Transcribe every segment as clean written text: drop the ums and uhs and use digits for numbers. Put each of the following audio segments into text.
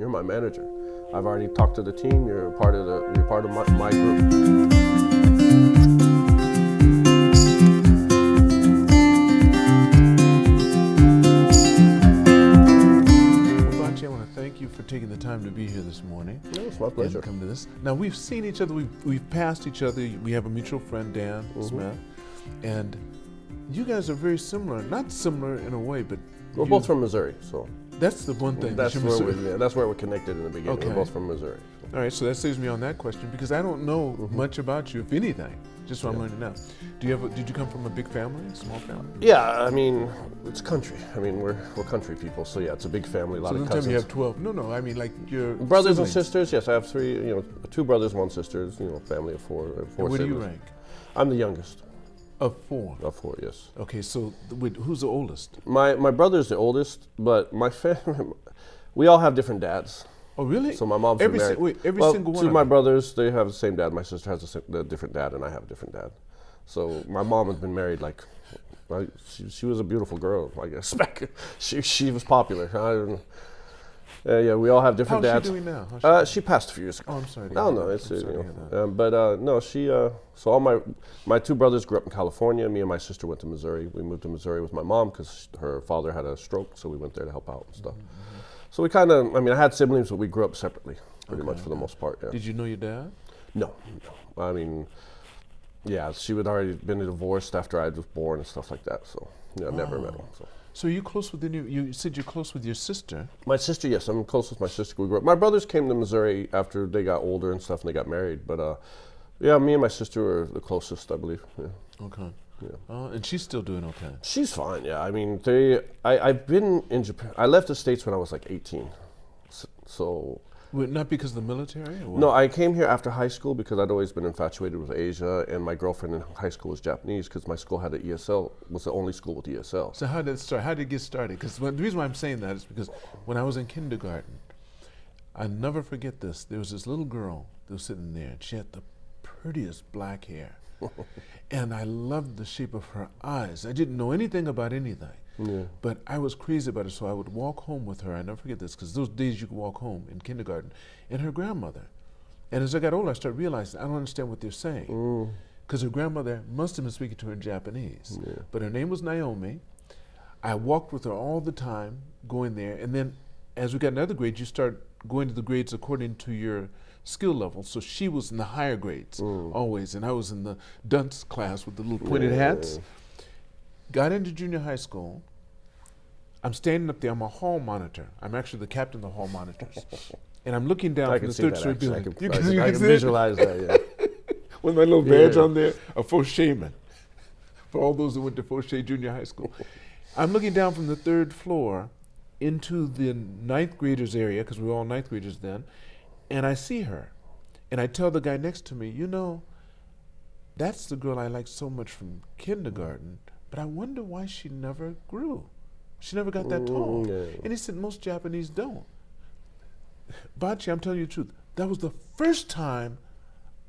You're my manager. I've already talked to the team. You're part of my group. Thank you for taking the time to be here this morning. No, it's my pleasure. And come to this. Now we've seen each other. We've passed each other. We have a mutual friend, Dan Smith, and you guys are very similar. Not similar in a way, but we're both from Missouri, so that's the one thing. That's where we're connected in the beginning. Okay. We're both from Missouri. So. All right, so that saves me on that question because I don't know much about you, if anything. Just what I'm learning now. Did you come from a big family, small family? Yeah, I mean, it's country. I mean, we're country people, so yeah, it's a big family, a lot of cousins. So you have 12. No, I mean like your brothers siblings. and sisters. Yes, I have three. 2 brothers, 1 sister. Family of 4. And where do you rank? I'm the youngest. Of 4. Of 4, yes. Okay, so who's the oldest? My brother's the oldest, but my family, we all have different dads. Oh, really? So my mom's married. Every single one. 2 of my brothers, they have the same dad. My sister has a different dad, and I have a different dad. So my mom has been married she was a beautiful girl, I guess. She was popular. Yeah, we all have different dads. How's she doing now? She passed a few years ago. Oh, I'm sorry. No, it's no. She so all my 2 brothers grew up in California. Me and my sister went to Missouri. We moved to Missouri with my mom because her father had a stroke, so we went there to help out and stuff. So we kind of, I had siblings, but we grew up separately, pretty much for the most part. Yeah. Did you know your dad? No. I mean, yeah, she had already been divorced after I was born and stuff like that. So yeah, I never met him. So are you close with you said you're close with your sister? My sister, yes, I'm close with my sister. We grew up. My brothers came to Missouri after they got older and stuff, and they got married. But yeah, me and my sister are the closest, I believe. Yeah. Okay. Yeah. And she's still doing okay. She's fine. Yeah, I mean, I've been in Japan. I left the States when I was like 18. So. Not because of the military? Or what? No, I came here after high school because I'd always been infatuated with Asia, and my girlfriend in high school was Japanese because my school had an ESL, was the only school with ESL. So how did it start? How did it get started? Because the reason why I'm saying that is because when I was in kindergarten, I never forget this. There was this little girl that was sitting there, and she had the prettiest black hair. And I loved the shape of her eyes. I didn't know anything about anything. Yeah. But I was crazy about it, so I would walk home with her. I never forget this, because those days you could walk home in kindergarten, and her grandmother. And as I got older, I started realizing I don't understand what they're saying. Because her grandmother must have been speaking to her in Japanese. Yeah. But her name was Naomi. I walked with her all the time, going there. And then as we got in other grades, you start going to the grades according to your skill level. So she was in the higher grades, always. And I was in the dunce class with the little pointed hats. Got into junior high school. I'm standing up there. I'm a hall monitor. I'm actually the captain of the hall monitors. And I'm looking down from the 3rd story building. I can visualize that, yeah. With my little badge on there, a Foshaman. For all those who went to Foshay Junior High School. I'm looking down from the 3rd floor into the 9th graders area, because we were all 9th graders then, and I see her. And I tell the guy next to me, that's the girl I liked so much from kindergarten, but I wonder why she never grew. She never got that tall. And he said, most Japanese don't. Bachi, I'm telling you the truth, that was the first time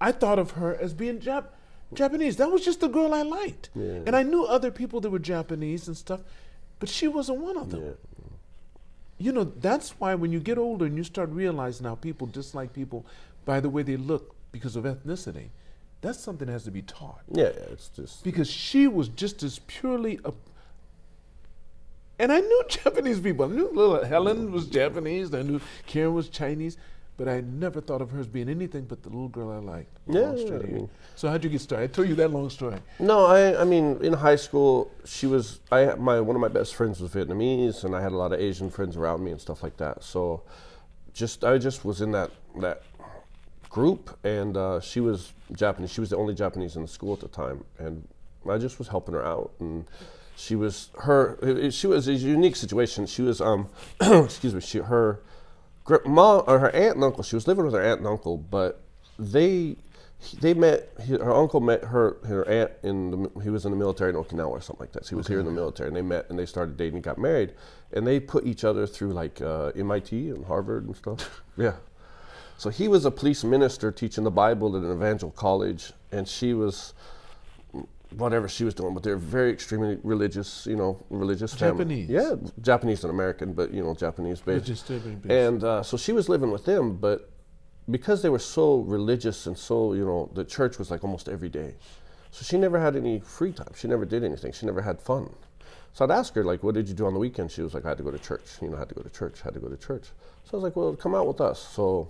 I thought of her as being Japanese. That was just the girl I liked. Yeah. And I knew other people that were Japanese and stuff, but she wasn't one of them. Yeah. That's why when you get older and you start realizing how people dislike people by the way they look because of ethnicity, that's something that has to be taught. Yeah, it's just... Because she was just as purely and I knew Japanese people. I knew little Helen was Japanese. I knew Karen was Chinese. But I never thought of her as being anything but the little girl I liked. Yeah. So how'd you get started? I told you that long story. No, I mean, in high school, one of my best friends was Vietnamese, and I had a lot of Asian friends around me and stuff like that. So I just was in that group, and she was Japanese. She was the only Japanese in the school at the time, and I just was helping her out. And she was a unique situation. She was, excuse me, her mom or her aunt and uncle. She was living with her aunt and uncle, but they met. Her uncle met her aunt he was in the military in Okinawa or something like that. So he was here in the military, and they met and they started dating and got married, and they put each other through like MIT and Harvard and stuff. Yeah. So he was a police minister teaching the Bible at an evangelical college, and she was whatever she was doing, but they're very extremely religious, religious family. Japanese? Yeah, Japanese and American, but Japanese based. Just Japanese. And so she was living with them, but because they were so religious and so, the church was like almost every day. So she never had any free time. She never did anything. She never had fun. So I'd ask her, like, what did you do on the weekend? She was like, I had to go to church. Had to go to church. So I was like, well, come out with us. So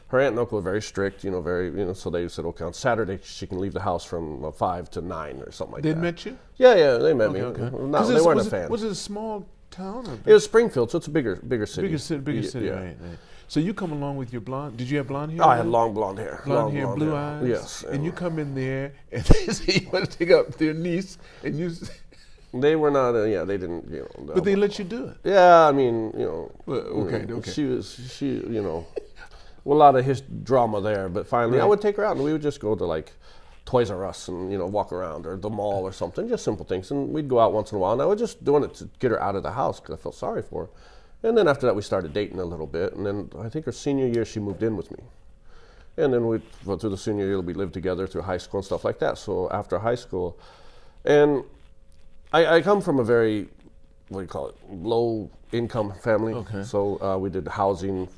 her aunt and uncle were very strict, so they said, okay, on Saturday she can leave the house from 5 to 9 or something like that. They met you? Yeah, they met me. Okay. No, they weren't a fan. Was it a small town? Or it was Springfield, so it's a bigger city. Bigger city, yeah. Right. So you come along with your blonde, did you have blonde hair? Oh, I had long blonde hair. Blonde hair, blue eyes? Yes. And you come in there and they say you want to take up their niece and you... They were not, they didn't, But they let you do it? Yeah, I mean, Okay. She, a lot of drama there, but finally I would take her out and we would just go to like Toys R Us and, walk around or the mall or something, just simple things. And we'd go out once in a while and I was just doing it to get her out of the house because I felt sorry for her. And then after that we started dating a little bit. And then I think her senior year she moved in with me. And then we went through the senior year, we lived together through high school and stuff like that. So after high school, and I come from a very, low income family. Okay. So we did housing,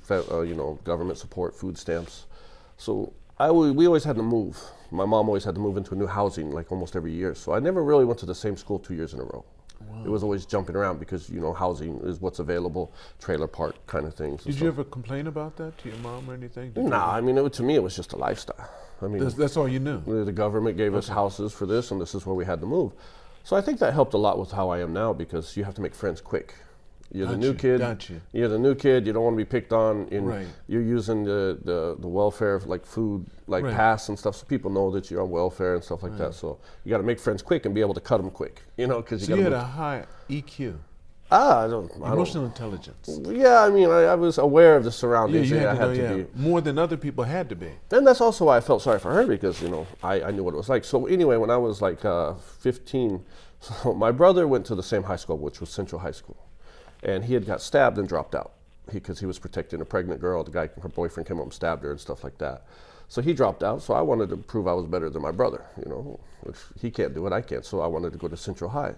government support, food stamps. So we always had to move. My mom always had to move into a new housing like almost every year. So I never really went to the same school 2 years in a row. Wow. It was always jumping around because, housing is what's available, trailer park kind of things. Did you ever complain about that to your mom or anything? Nah, to me it was just a lifestyle. That's all you knew? The government gave us houses for this and this is where we had to move. So I think that helped a lot with how I am now because you have to make friends quick. You're the new kid. You're the new kid. You don't want to be picked on. You're using the welfare like food pass and stuff, so people know that you're on welfare and stuff like that. So you got to make friends quick and be able to cut them quick. Because you had a high EQ. Emotional intelligence. Yeah, I was aware of the surroundings. Yeah, I had to be more than other people had to be. And that's also why I felt sorry for her because I knew what it was like. So anyway, when I was like 15, so my brother went to the same high school, which was Central High School, and he had got stabbed and dropped out because he was protecting a pregnant girl. Her boyfriend came up and stabbed her and stuff like that. So he dropped out. So I wanted to prove I was better than my brother. If he can't do it, I can't. So I wanted to go to Central High.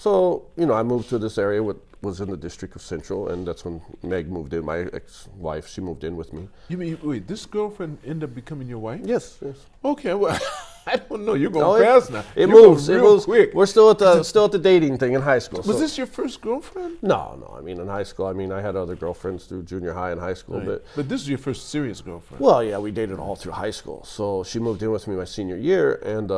So, I moved to this area, was in the district of Central, and that's when Meg moved in, my ex-wife, she moved in with me. You mean, wait, this girlfriend ended up becoming your wife? Yes. Okay, well, I don't know, you're going fast now. It moves quick. We're still at the dating thing in high school. Was this your first girlfriend? No, in high school, I had other girlfriends through junior high and high school. Right. But this is your first serious girlfriend? Well, yeah, we dated all through high school. So she moved in with me my senior year, and,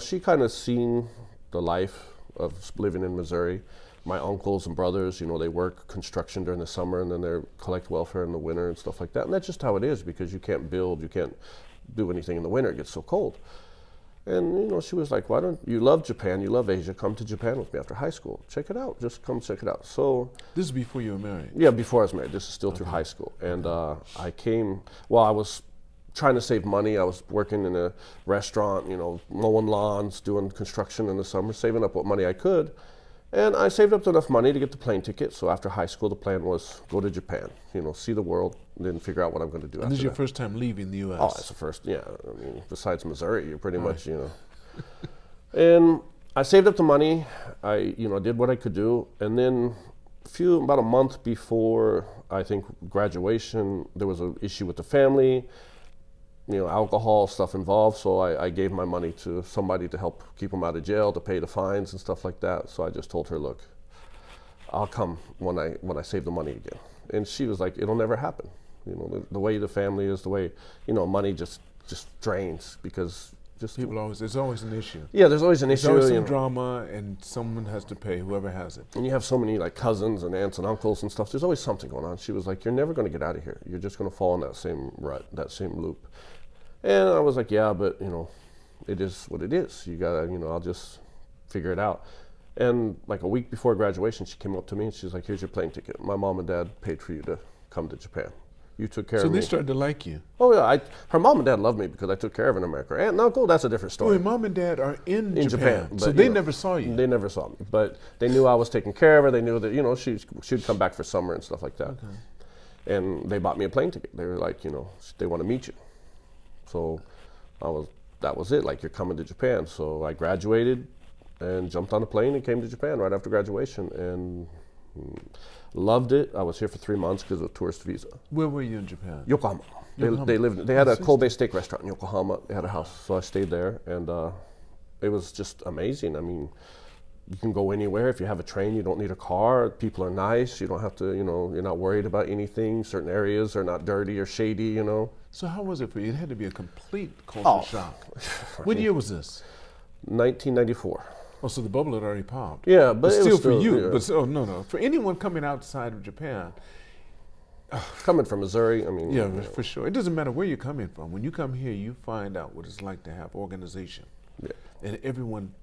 she kind of seen the life of living in Missouri. My uncles and brothers, they work construction during the summer and then they collect welfare in the winter and stuff like that. And that's just how it is because you can't build, you can't do anything in the winter. It gets so cold. And, she was like, why don't you love Japan, you love Asia, come to Japan with me after high school. Check it out. Just come check it out. So this is before you were married? Yeah, before I was married. This is still through high school. And I came, I was trying to save money. I was working in a restaurant, mowing lawns, doing construction in the summer, saving up what money I could. And I saved up enough money to get the plane ticket. So after high school, the plan was go to Japan, see the world, and then figure out what I'm going to do after that. And this is your first time leaving the U.S.? Oh, it's the first, yeah. Besides Missouri, you're pretty much, And I saved up the money. I, did what I could do. And then about a month before, I think, graduation, there was an issue with the family. Alcohol stuff involved, so I gave my money to somebody to help keep them out of jail, to pay the fines and stuff like that. So I just told her, look, I'll come when I save the money again. And she was like, it'll never happen. The way the family is, the way, money just drains because there's always an issue. Yeah, there's always an issue. There's always some drama and someone has to pay, whoever has it. And you have so many cousins and aunts and uncles and stuff. There's always something going on. She was like, you're never going to get out of here. You're just going to fall in that same rut, that same loop. And I was like, yeah, but, it is what it is. You got to, I'll just figure it out. And like a week before graduation, she came up to me and she's like, here's your plane ticket. My mom and dad paid for you to come to Japan. You took care of me. So they started to like you? Oh, yeah. Her mom and dad loved me because I took care of her in America. Aunt and uncle, that's a different story. Wait, mom and dad are in Japan. But, so they never saw you? They never saw me. But they knew I was taking care of her. They knew that, she'd come back for summer and stuff like that. Okay. And they bought me a plane ticket. They were like, they want to meet you. So I was that was it. Like, you're coming to Japan. So I graduated and jumped on a plane and came to Japan right after graduation, and loved it. I was here for 3 months because of a tourist visa. Where were you in Japan? Yokohama. Yokohama. They had a Kobe steak restaurant in Yokohama. They had a house, so I stayed there, and it was just amazing. I mean, you can go anywhere. If you have a train, you don't need a car. People are nice. You don't have to, you're not worried about anything. Certain areas are not dirty or shady, So how was it for you? It had to be a complete culture shock. What year was this? 1994. Oh, so the bubble had already popped. Yeah, but it still was for you. yeah. But no. For anyone coming outside of Japan, coming from Missouri, I mean. Yeah, for sure. It doesn't matter where you're coming from. When you come here, you find out what it's like to have organization. Yeah. And everyone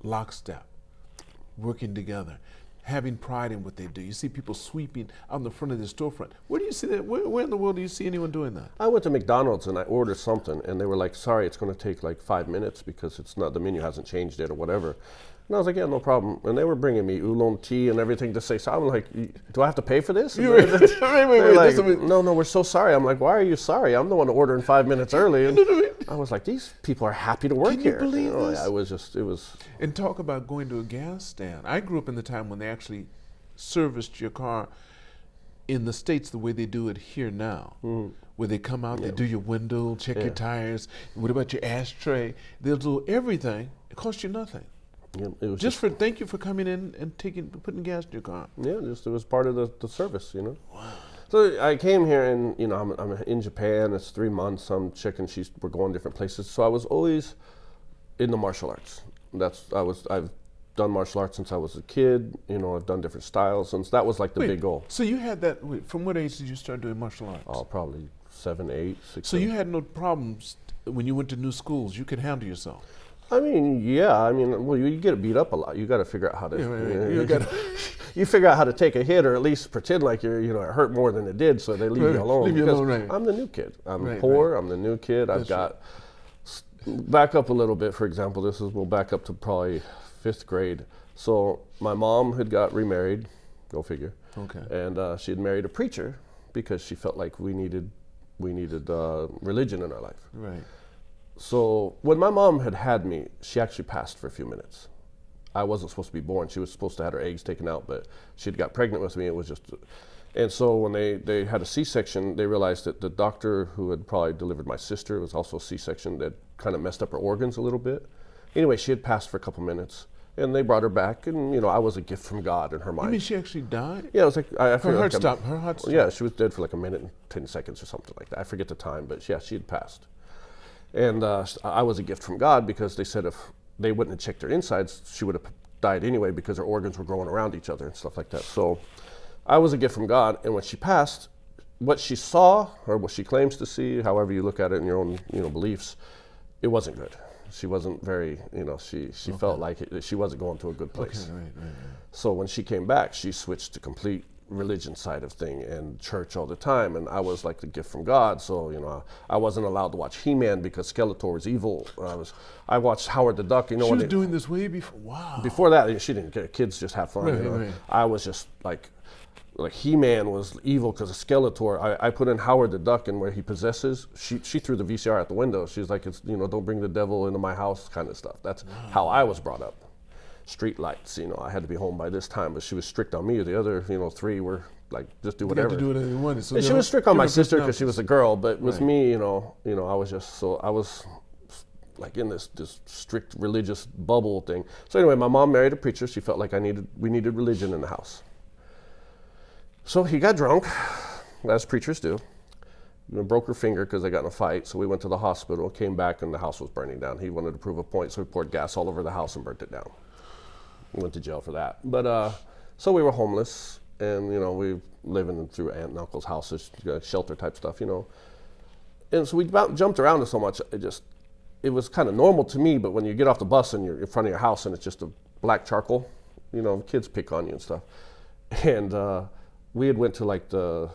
lockstep, working together, having pride in what they do. You see people sweeping out in the front of the storefront. Where do you see that? Where in the world do you see anyone doing that? I went to McDonald's and I ordered something, and they were like, sorry, it's going to take like 5 minutes because the menu hasn't changed yet or whatever. And I was like, yeah, no problem. And they were bringing me oolong tea and everything to say, so I'm like, do I have to pay for this? And they're like, no, we're so sorry. I'm like, why are you sorry? I'm the one ordering 5 minutes early. And I was like, these people are happy to work here. Can you believe this? It was. And talk about going to a gas stand. I grew up in the time when they actually serviced your car in the States the way they do it here now. Where they come out, they do your window, check your tires. What about your ashtray? They'll do everything. It costs you nothing. Yeah, it was thank you for coming in and putting gas in your car. Yeah, it was part of the service, Wow. So I came here, and I'm in Japan. It's 3 months. I'm checking. We're going different places. So I was always in the martial arts. I've done martial arts since I was a kid. I've done different styles, and that was like the big goal. So you had that. From what age did you start doing martial arts? Oh, probably 7, 8, 6. So 7. You had no problems when you went to new schools. You could handle yourself. I mean, yeah. Well, you get beat up a lot. You got to figure out how to. You figure out how to take a hit, or at least pretend like it hurt more than it did, so they leave you alone. Leave you alone, right? I'm the new kid. I'm poor. I'm the new kid. I've got. Back up a little bit. For example, we'll back up to probably 5th grade. So my mom had got remarried. Go figure. Okay. And she had married a preacher because she felt like we needed religion in our life. Right. So when my mom had me, she actually passed for a few minutes. I wasn't supposed to be born. She was supposed to have her eggs taken out, but she'd got pregnant with me. It was just, and so when they had a C-section, they realized that the doctor who had probably delivered my sister was also a C-section that kind of messed up her organs a little bit. Anyway, she had passed for a couple minutes, and they brought her back, and I was a gift from God in her mind. You mean she actually died? Yeah, it was like her heart stopped. Her heart stopped. Yeah, she was dead for like 1 minute and 10 seconds or something like that. I forget the time, but yeah, she had passed. And I was a gift from God because they said if they wouldn't have checked her insides, she would have died anyway because her organs were growing around each other and stuff like that. So I was a gift from God. And when she passed, what she saw, or what she claims to see, however you look at it in your own beliefs, it wasn't good. She wasn't very, she felt like she wasn't going to a good place. Okay, right. So when she came back, she switched to complete religion side of thing and church all the time, and I was like the gift from God. So I wasn't allowed to watch He-Man because Skeletor was evil. I watched Howard the Duck. She was doing this way before. Wow. Before that, she didn't care. Kids just have fun. Right. I was just like He-Man was evil because of Skeletor. I put in Howard the Duck, and where he possesses, she threw the VCR out the window. She's like, it's don't bring the devil into my house kind of stuff. That's how I was brought up. Street lights, I had to be home by this time, but she was strict on me. The other, 3 were like, just do whatever. You had to do whatever you wanted. So she was strict on my sister because she was a girl, but with me, I was like in this strict religious bubble thing. So anyway, my mom married a preacher. She felt like we needed religion in the house. So he got drunk, as preachers do. Broke her finger because they got in a fight. So we went to the hospital, came back, and the house was burning down. He wanted to prove a point, so he poured gas all over the house and burnt it down. Went to jail for that. But so we were homeless, and we living through aunt and uncle's houses, shelter type stuff, And so we jumped around so much. It was kind of normal to me. But when you get off the bus and you're in front of your house and it's just a black charcoal, kids pick on you and stuff. And we had went to like the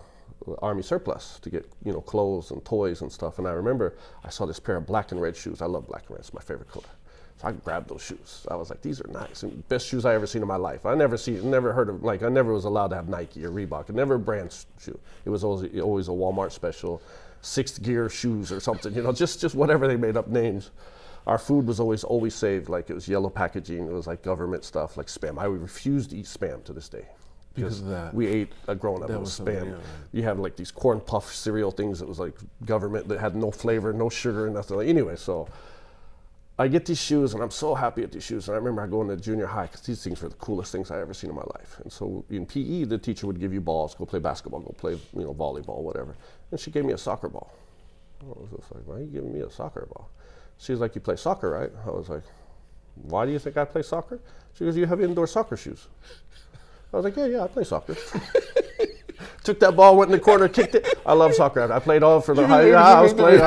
Army surplus to get clothes and toys and stuff. And I remember I saw this pair of black and red shoes. I love black and red. It's my favorite color. So I grabbed those shoes. I was like, these are nice. And best shoes I ever seen in my life. I never heard of, I never was allowed to have Nike or Reebok. I never a brand shoe. It was always a Walmart special, 6th gear shoes or something, just whatever they made up names. our food was always saved, like it was yellow packaging, it was like government stuff, like Spam. I would refuse to eat Spam to this day. Because of that. We ate growing up, it was Spam. Right. You have like these corn puff cereal things that was like government that had no flavor, no sugar, nothing. Anyway, so I get these shoes and I'm so happy at these shoes. And I remember I going to junior high because these things were the coolest things I ever seen in my life. And so in PE, the teacher would give you balls, go play basketball, go play volleyball, whatever. And she gave me a soccer ball. I was just like, why are you giving me a soccer ball? She was like, you play soccer, right? I was like, why do you think I play soccer? She goes, you have indoor soccer shoes. I was like, yeah, I play soccer. Took that ball, went in the corner, kicked it. I love soccer. I played all for the high. I was playing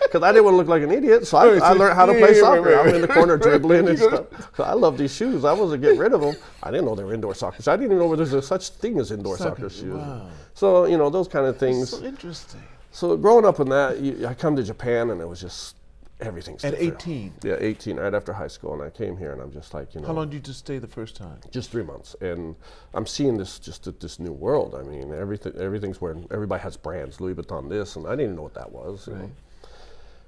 because I didn't want to look like an idiot, so I learned how to play soccer. I'm in the corner dribbling and stuff. So I love these shoes. I wasn't getting rid of them. I didn't know they were indoor soccer shoes. I didn't even know there's a such thing as indoor soccer shoes. Wow. So those kind of things. That's so interesting. So growing up in that, I come to Japan and it was just everything's at different. 18. Yeah, 18, right after high school, and I came here and I'm just like, How long did you just stay the first time? Just 3 months, and I'm seeing this new world. I mean, everything's where everybody has brands, Louis Vuitton this, and I didn't know what that was. You know?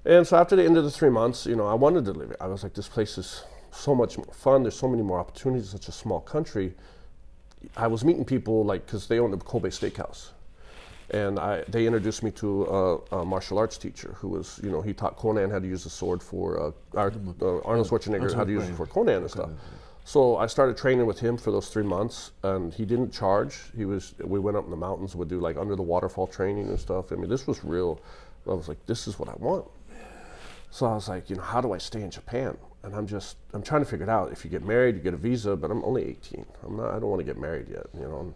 And so after the end of the 3 months, I wanted to live it. I was like, this place is so much more fun. There's so many more opportunities. Such a small country. I was meeting people because they owned a Kobe steakhouse. And they introduced me to a martial arts teacher who was, he taught Conan how to use the sword for Arnold Schwarzenegger, how to use it for Conan and stuff. So I started training with him for those 3 months, and he didn't charge. We went up in the mountains, would do like under the waterfall training and stuff. I mean, this was real. I was like, this is what I want. So I was like, how do I stay in Japan? And I'm trying to figure it out. If you get married, you get a visa, but I'm only 18. I don't want to get married yet. I'm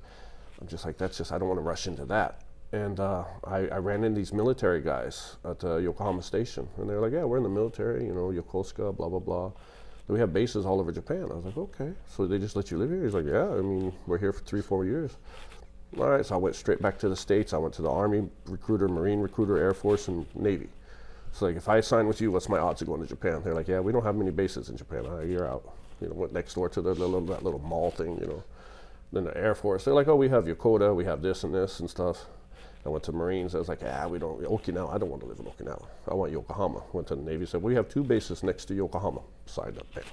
just like, I don't want to rush into that. And I ran into these military guys at Yokohama Station. And they're like, yeah, we're in the military, Yokosuka, blah, blah, blah. We have bases all over Japan. I was like, okay. So they just let you live here? He's like, yeah, we're here for 3-4 years. All right, so I went straight back to the States. I went to the Army recruiter, Marine recruiter, Air Force, and Navy. So like, if I sign with you, what's my odds of going to Japan? They're like, yeah, we don't have many bases in Japan. You're out. Went next door to that little mall thing, Then the Air Force, they're like, oh, we have Yokota, we have this and this and stuff. I went to Marines. I was like, we don't, Okinawa, I don't want to live in Okinawa. I want Yokohama. Went to the Navy, said, we have 2 bases next to Yokohama. Signed up, bam.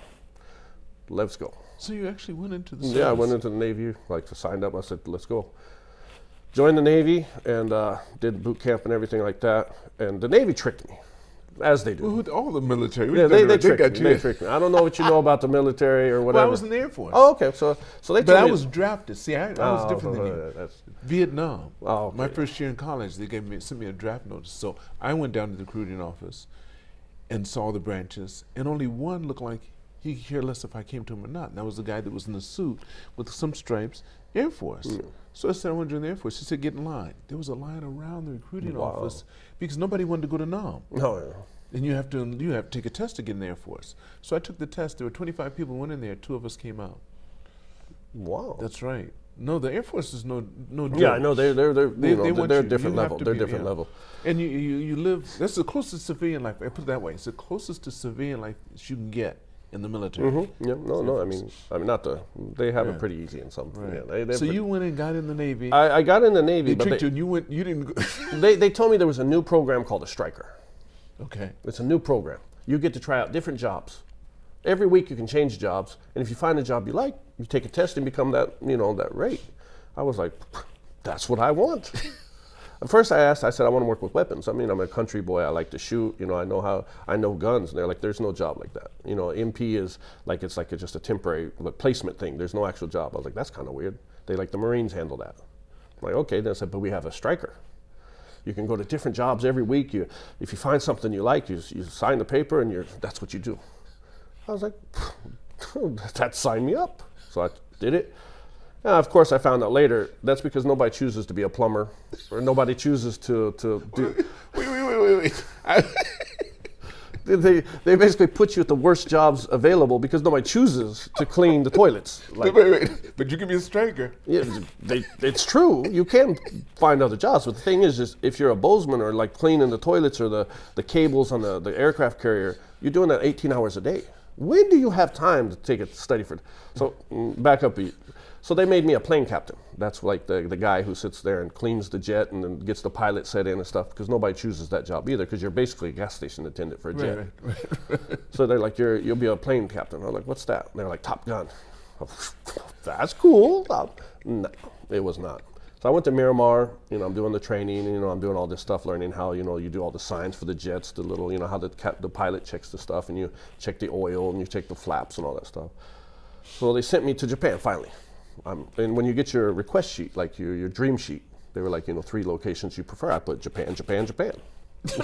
Let's go. So you actually went into the service? Yeah, I went into the Navy, signed up. I said, let's go. Joined the Navy and did boot camp and everything like that. And the Navy tricked me, as they do. Well, with all the military. Yeah, they tricked me. They tricked me. I don't know what you know about the military or whatever. Well, I was in the Air Force. Oh, okay. So they told me. But I was drafted. See, I was different than you. Vietnam. Oh, okay. My first year in college, they sent me a draft notice. So I went down to the recruiting office and saw the branches, and only one looked like he could care less if I came to him or not. And that was the guy that was in the suit with some stripes, Air Force. Mm. So I said, I want to join the Air Force. He said, get in line. There was a line around the recruiting office because nobody wanted to go to Nam. Oh, yeah. And you have to take a test to get in the Air Force. So I took the test. There were 25 people who went in there. 2 of us came out. Wow. That's right. No, the Air Force is no joke. Yeah, I know they're a different level. They're different level. And you live. That's the closest to civilian life. I put it that way. It's the closest to civilian life that you can get in the military. Mm-hmm. Yeah. No. I mean, not the. They have it pretty easy in some. Right. Yeah, so you went and got in the Navy. I got in the Navy. They tricked you, and you went. You didn't. They told me there was a new program called a striker. Okay. It's a new program. You get to try out different jobs. Every week you can change jobs, and if you find a job you like, you take a test and become that that rate. I was like, that's what I want. At first I said I want to work with weapons. I'm a country boy. I like to shoot. I know guns. And they're like, there's no job like that. MP is like it's just a temporary placement thing. There's no actual job. I was like, that's kind of weird. They like the Marines handle that. I'm like, okay. Then I said, but we have a striker. You can go to different jobs every week. If you find something you like, you sign the paper and that's what you do. I was like, that signed me up. So I did it. And of course, I found out later that's because nobody chooses to be a plumber, or nobody chooses to do. Wait. They basically put you at the worst jobs available because nobody chooses to clean the toilets. Wait. But you can be a striker. Yeah, it's true. You can find other jobs, but the thing is if you're a bozeman or like cleaning the toilets or the cables on the aircraft carrier, you're doing that 18 hours a day. When do you have time to take a study for? So back up. So they made me a plane captain. That's like the guy who sits there and cleans the jet and then gets the pilot set in and stuff, because nobody chooses that job either, because you're basically a gas station attendant for a jet. Right. So they're like, you'll be a plane captain. I'm like, what's that? And they're like, Top Gun. That's cool. No, it was not. So I went to Miramar, I'm doing the training, I'm doing all this stuff, learning how, you do all the signs for the jets, the little, how the pilot checks the stuff, and you check the oil and you check the flaps and all that stuff. So they sent me to Japan finally. And when you get your request sheet, like your dream sheet, they were like, 3 locations you prefer. I put Japan, Japan, Japan.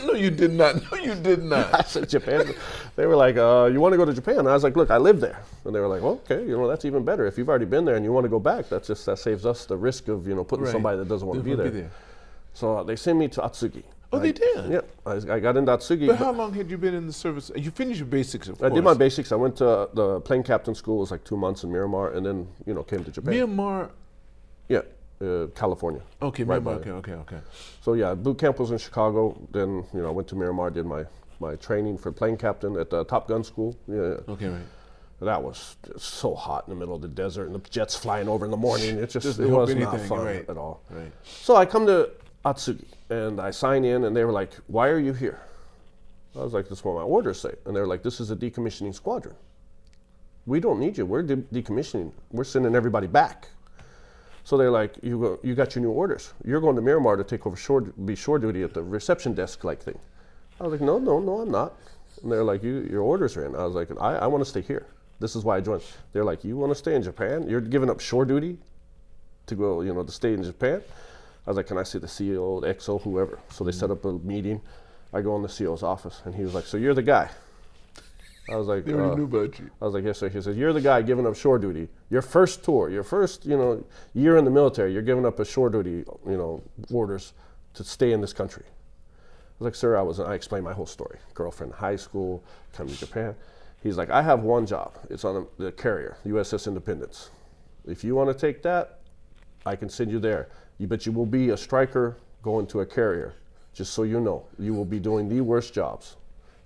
No, you did not. No, you did not. I said Japan. They were like, you want to go to Japan? And I was like, look, I live there. And they were like, well, okay, that's even better. If you've already been there and you want to go back, that saves us the risk of, putting somebody that doesn't want to be there. So they sent me to Atsugi. Oh, they did? Yeah, I got into Atsugi. But how long had you been in the service? You finished your basics, of course. I did my basics. I went to the plane captain school. It was like 2 months in Miramar, and then, came to Japan. Miramar? Yeah, California. Okay, right Miramar, okay. So yeah, boot camp was in Chicago. Then, I went to Miramar, did my training for plane captain at the Top Gun school. Yeah. Okay, right. That was so hot in the middle of the desert, and the jets flying over in the morning. It was not fun at all. Right. So I come to Atsugi, and I sign in, and they were like, why are you here? I was like, that's what my orders say. And they were like, this is a decommissioning squadron. We don't need you. We're decommissioning. We're sending everybody back. So they're like, you got your new orders. You're going to Miramar to take over shore duty at the reception desk like thing. I was like, no, I'm not. And they're like, your orders are in. I was like, I want to stay here. This is why I joined. They're like, you want to stay in Japan? You're giving up shore duty to go, to stay in Japan? I was like, can I see the CO, the XO, whoever? So they set up a meeting. I go in the CO's office, and he was like, so you're the guy. I was like, they already knew about you. I was like, yes, sir. He said, you're the guy giving up shore duty. Your first tour, your first, year in the military, you're giving up a shore duty, orders to stay in this country. I was like, sir, I explained my whole story. Girlfriend in high school, come to Japan. He's like, I have one job. It's on the carrier, USS Independence. If you want to take that, I can send you there. But you will be a striker going to a carrier. Just so you know, you will be doing the worst jobs.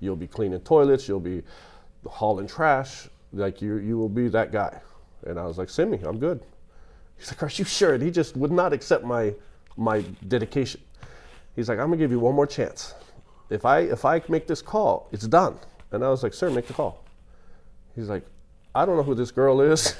You'll be cleaning toilets, you'll be hauling trash, like you will be that guy. And I was like, send me, I'm good. He's like, are you sure? And he just would not accept my dedication. He's like, I'm gonna give you one more chance. If I make this call, it's done. And I was like, sir, make the call. He's like, I don't know who this girl is.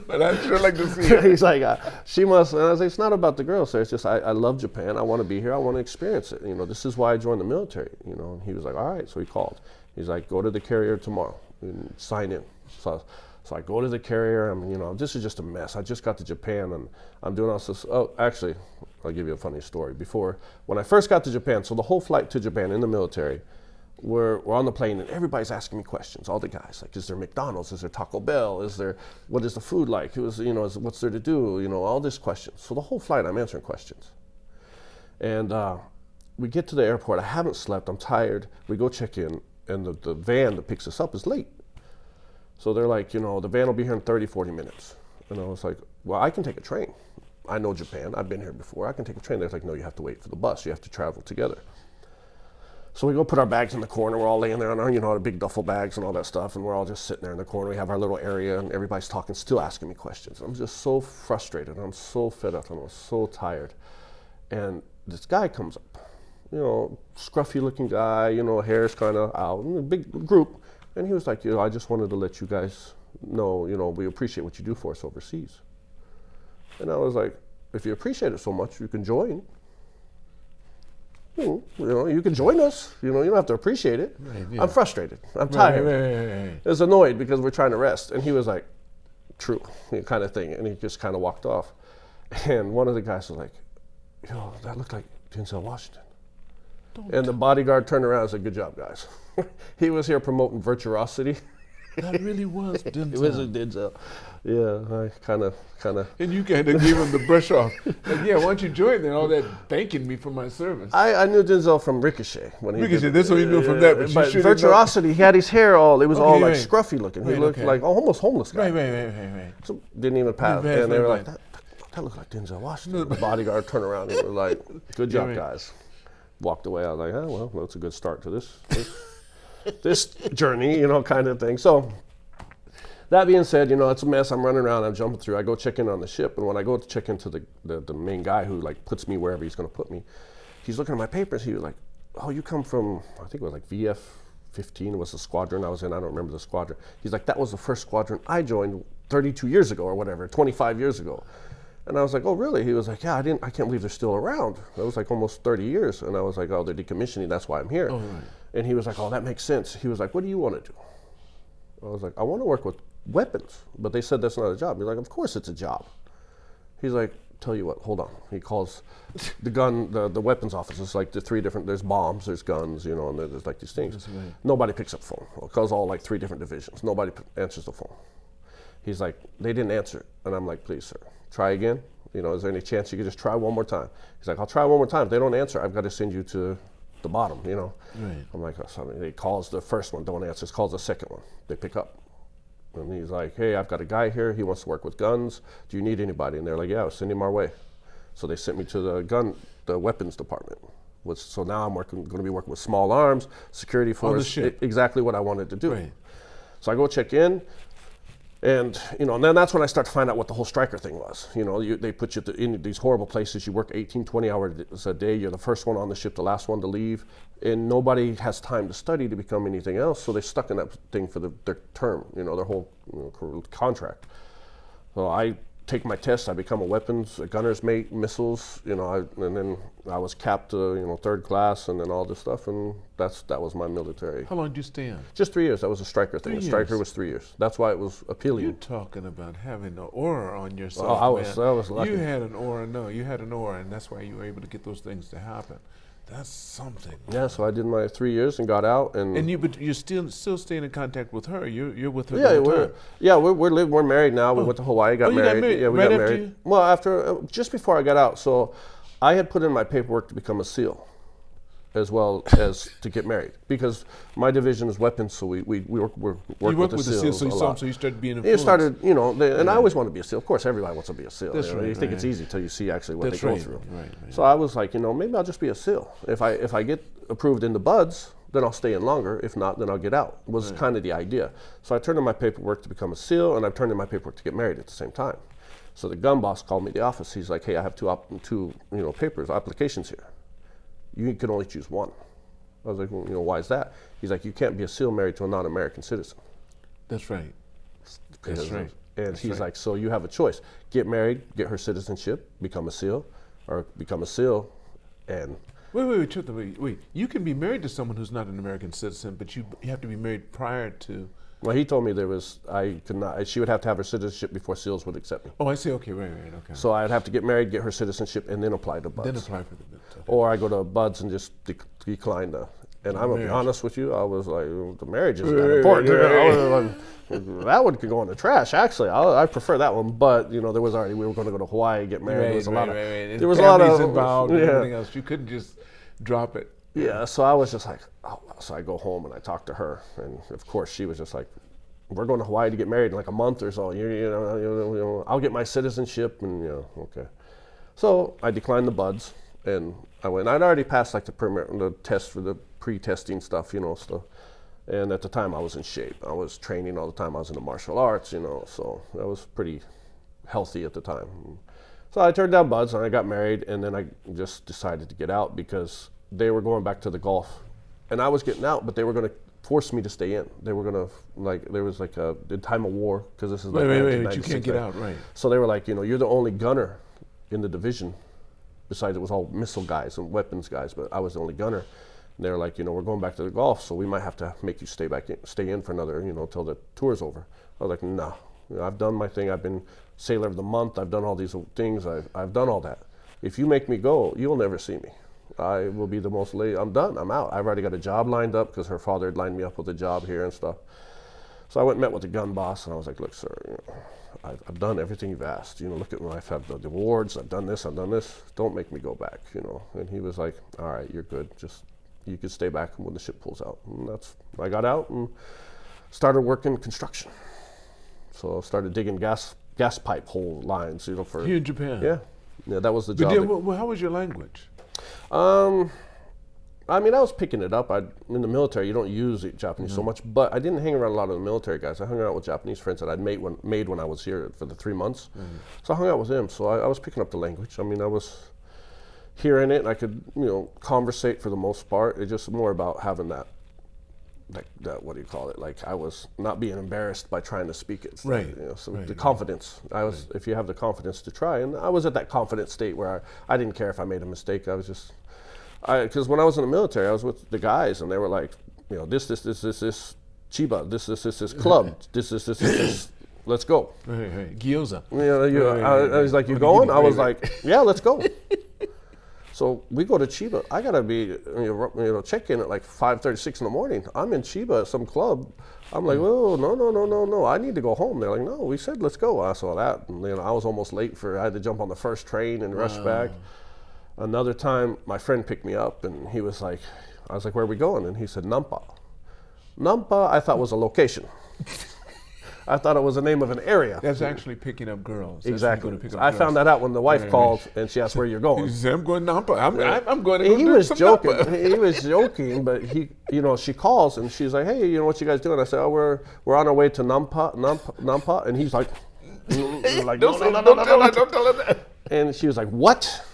But I'd sure like to see her. He's like, she must, and I was like, it's not about the girl, sir. It's just, I love Japan. I want to be here. I want to experience it. This is why I joined the military, And he was like, all right. So he called. He's like, go to the carrier tomorrow and sign in. So I go to the carrier. This is just a mess. I just got to Japan, and I'm doing all this. Oh, actually, I'll give you a funny story. When I first got to Japan, so the whole flight to Japan in the military, we're on the plane, and everybody's asking me questions. All the guys, like, is there McDonald's? Is there Taco Bell? What is the food like? What's there to do? All these questions. So the whole flight, I'm answering questions. And we get to the airport. I haven't slept. I'm tired. We go check in, and the van that picks us up is late. So they're like, the van will be here in 30, 40 minutes. And I was like, well, I can take a train. I know Japan. I've been here before. I can take a train. They're like, no, you have to wait for the bus. You have to travel together. So we go put our bags in the corner. We're all laying there on our, big duffel bags and all that stuff. And we're all just sitting there in the corner. We have our little area, and everybody's talking, still asking me questions. I'm just so frustrated. I'm so fed up. I'm so tired. And this guy comes up, scruffy looking guy, hair's kind of out, a big group. And he was like, I just wanted to let you guys know, we appreciate what you do for us overseas. And I was like, if you appreciate it so much, you can join. You can join us. You don't have to appreciate it. Right, yeah. I'm frustrated. I'm tired. Right. I was annoyed because we're trying to rest. And he was like, true, kind of thing. And he just kind of walked off. And one of the guys was like, that looked like Denzel Washington. And the bodyguard turned around and said, good job, guys. He was here promoting virtuosity. That really was Denzel. It was a Denzel. Yeah, I kind of. And you kind of gave him the brush off. Like, yeah, why don't you join then? All that thanking me for my service. I knew Denzel from Ricochet. Ricochet, that's what you knew from that. But virtuosity, he had his hair all, it was all like scruffy looking. He looked like almost homeless guy. Right. So didn't even pass. And they were like, that looked like Denzel Washington. The bodyguard turned around and was like, good job, guys. Walked away. I was like, oh, well, that's a good start to this journey, kind of thing. So that being said, it's a mess. I'm running around, I'm jumping through. I go check in on the ship, and when I go to check into the main guy who like puts me wherever he's going to put me, he's looking at my papers. He was like, "Oh, you come from, I think it was like VF 15 was the squadron I was in. I don't remember the squadron." He's like, "That was the first squadron I joined 32 years ago or whatever, 25 years ago." And I was like, "Oh, really?" He was like, "Yeah, I can't believe they're still around. That was like almost 30 years." And I was like, "Oh, they're decommissioning. That's why I'm here." Oh, right. And he was like, "Oh, that makes sense." He was like, "What do you want to do?" I was like, "I want to work with weapons." But they said that's not a job. He's like, "Of course it's a job." He's like, "Tell you what, hold on." He calls the weapons office. It's like the three different, there's bombs, there's guns, and there's like these things. Right. Nobody picks up the phone. It calls all like three different divisions. Nobody answers the phone. He's like, "They didn't answer it." And I'm like, "Please, sir, try again. Is there any chance you could just try one more time?" He's like, "I'll try one more time. If they don't answer, I've got to send you to the bottom, Right. I'm like, "Oh, sorry." He calls the first one, don't answer. He calls the second one. They pick up. And he's like, "Hey, I've got a guy here. He wants to work with guns. Do you need anybody?" And they're like, "Yeah, send him our way." So they sent me to the weapons department. So now I'm going to be working with small arms, security force. On the ship. Exactly what I wanted to do. Right. So I go check in. And then that's when I start to find out what the whole striker thing was. They put you in these horrible places. You work 18, 20 hours a day. You're the first one on the ship, the last one to leave. And nobody has time to study to become anything else. So they're stuck in that thing for their term, their whole contract. So I take my test. I become a gunner's mate, missiles, and then I was capped to, third class and then all this stuff. And that was my military. How long did you stay on? Just 3 years. That was a striker thing. 3 A striker years. was 3 years. That's why it was appealing. You're talking about having an aura on yourself. Oh, I was lucky. You had an aura, and that's why you were able to get those things to happen. That's something. Yeah, so I did my 3 years and got out, but you're still staying in contact with her. You're with her. We're married now. We went to Hawaii, got married. You got married. Yeah, we right got after married. you? Well, after just before I got out, so I had put in my paperwork to become a SEAL, as well as to get married, because my division is weapons. So we work with the SEALs. So you started being influenced. It started, and I always want to be a SEAL. Of course, everybody wants to be a SEAL. That's right, You think right. it's easy till you see actually what That's they go right, through. right. So I was like, maybe I'll just be a SEAL. If I get approved in the BUDS, then I'll stay in longer. If not, then I'll get out. Was kind of the idea. So I turned in my paperwork to become a SEAL, and I turned in my paperwork to get married at the same time. So the gun boss called me to the office. He's like, "Hey, I have two applications here. You can only choose one." I was like, "Well, why is that?" He's like, "You can't be a SEAL married to a non-American citizen." That's right. That's right. And he's like, "So you have a choice: get married, get her citizenship, become a SEAL, or become a SEAL, and." Wait. You can be married to someone who's not an American citizen, but you have to be married prior to. Well, he told me I could not. She would have to have her citizenship before SEALs would accept me. Oh, I see. Okay, right, okay. So I'd have to get married, get her citizenship, and then apply to BUDS. Then apply for the BUDS. Okay. Or I go to BUDS and just decline the. And I'm gonna be honest with you, I was like, the marriage is not important. That one could go in the trash. Actually, I prefer that one. But there was already, we were going to go to Hawaii, get married. There was a lot of. There was a lot of involved and everything else. You couldn't just drop it. Yeah, so I was just like, oh. So I go home and I talk to her, and of course she was just like, "We're going to Hawaii to get married in like a month or so. I'll get my citizenship," and okay. So I declined the BUDS, and I went. I'd already passed like the test for the pre-testing stuff, stuff. And at the time I was in shape. I was training all the time. I was in the martial arts, so I was pretty healthy at the time. So I turned down BUDS and I got married, and then I just decided to get out because they were going back to the Gulf. And I was getting out, but they were going to force me to stay in. They were going to, there was like the time of war, because this is like Wait, you can't get out, right. So they were like, you're the only gunner in the division. Besides, it was all missile guys and weapons guys, but I was the only gunner. And they were like, we're going back to the Gulf, so we might have to make you stay in for another, till the tour's over. I was like, no. I've done my thing. I've been Sailor of the Month. I've done all these things. I've done all that. If you make me go, you'll never see me. I will be the most late. I'm done. I'm out. I've already got a job lined up because her father had lined me up with a job here and stuff. So I went and met with the gun boss, and I was like, "Look, sir, I've done everything you've asked. Look at I've had the awards. I've done this. Don't make me go back. And he was like, "All right, you're good. You can stay back when the ship pulls out." And I got out and started working construction. So I started digging gas pipe hole lines. For here in Japan. Yeah, that was the job. But how was your language? I mean, I was picking it up. In the military, you don't use Japanese so much, but I didn't hang around a lot of the military guys. I hung out with Japanese friends that I'd made when I was here for the 3 months. So I hung out with them. So I was picking up the language. I mean, I was hearing it, and I could, conversate for the most part. It's just more about having that, what do you call it? Like, I was not being embarrassed by trying to speak it. Right. So the confidence. If you have the confidence to try, and I was at that confident state where I didn't care if I made a mistake. I was just, because when I was in the military, I was with the guys, and they were like, this, Chiba, this club, this, let's go. Right. Gyoza. I was like, you going? I was like, yeah, let's go. So we go to Chiba. I gotta be, check in at like 5:36 in the morning. I'm in Chiba at some club. I'm like, oh, no. I need to go home. They're like, no, we said let's go. I saw that, and I was almost late I had to jump on the first train and rush back. Another time, my friend picked me up, and he was like, I was like, where are we going? And he said, Nampa. Nampa, I thought was a location. I thought it was the name of an area. That's actually picking up girls. Exactly. I found that out when the wife called, and she asked where you're going. He said, I'm going to Nampa. I'm going to go He do was some joking. Nampa. He was joking, but she calls, and she's like, hey, what you guys doing? I said, oh, we're on our way to Nampa, and he's like, no. Don't tell her that. And she was like, what?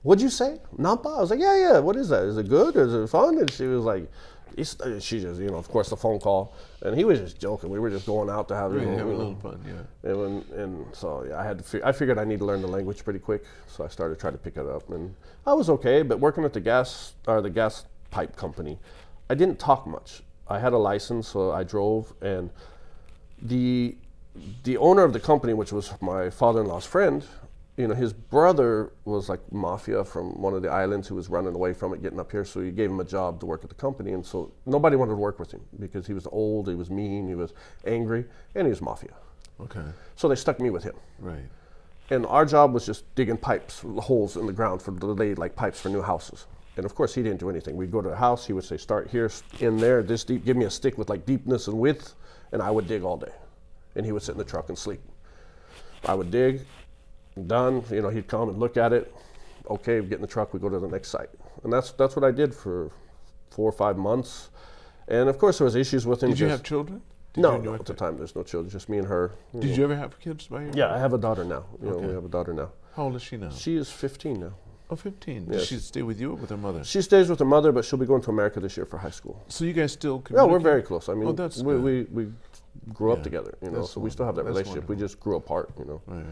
What'd you say? Nampa? I was like, yeah. What is that? Is it good? Is it fun? And she was like, she just, of course, the phone call. And he was just joking. We were just going out to have a little fun, yeah. And so I figured I need to learn the language pretty quick. So I started trying to pick it up, and I was okay. But working at the gas pipe company, I didn't talk much. I had a license, so I drove, and the owner of the company, which was my father-in-law's friend, his brother was like mafia from one of the islands who was running away from it, getting up here. So he gave him a job to work at the company. And so nobody wanted to work with him because he was old, he was mean, he was angry, and he was mafia. Okay. So they stuck me with him. Right. And our job was just digging holes in the ground to lay like pipes for new houses. And of course he didn't do anything. We'd go to a house, he would say, start here, in there, this deep, give me a stick with like deepness and width, and I would dig all day. And he would sit in the truck and sleep. I would dig. Done, he'd come and look at it. Okay, get in the truck, we go to the next site. And that's what I did for 4 or 5 months. And of course there was issues with him. Did you have children? No, at the time there's no children, just me and her. Did you ever have kids by your Yeah, I have a daughter now. We have a daughter now. How old is she now? She is 15 now. Oh, 15. Yes. Does she stay with you or with her mother? She stays with her mother, but she'll be going to America this year for high school. So you guys still communicate? Yeah, we're very close. I mean, that's we grew up together, so we still have that That's relationship. wonderful. We just grew apart, Right.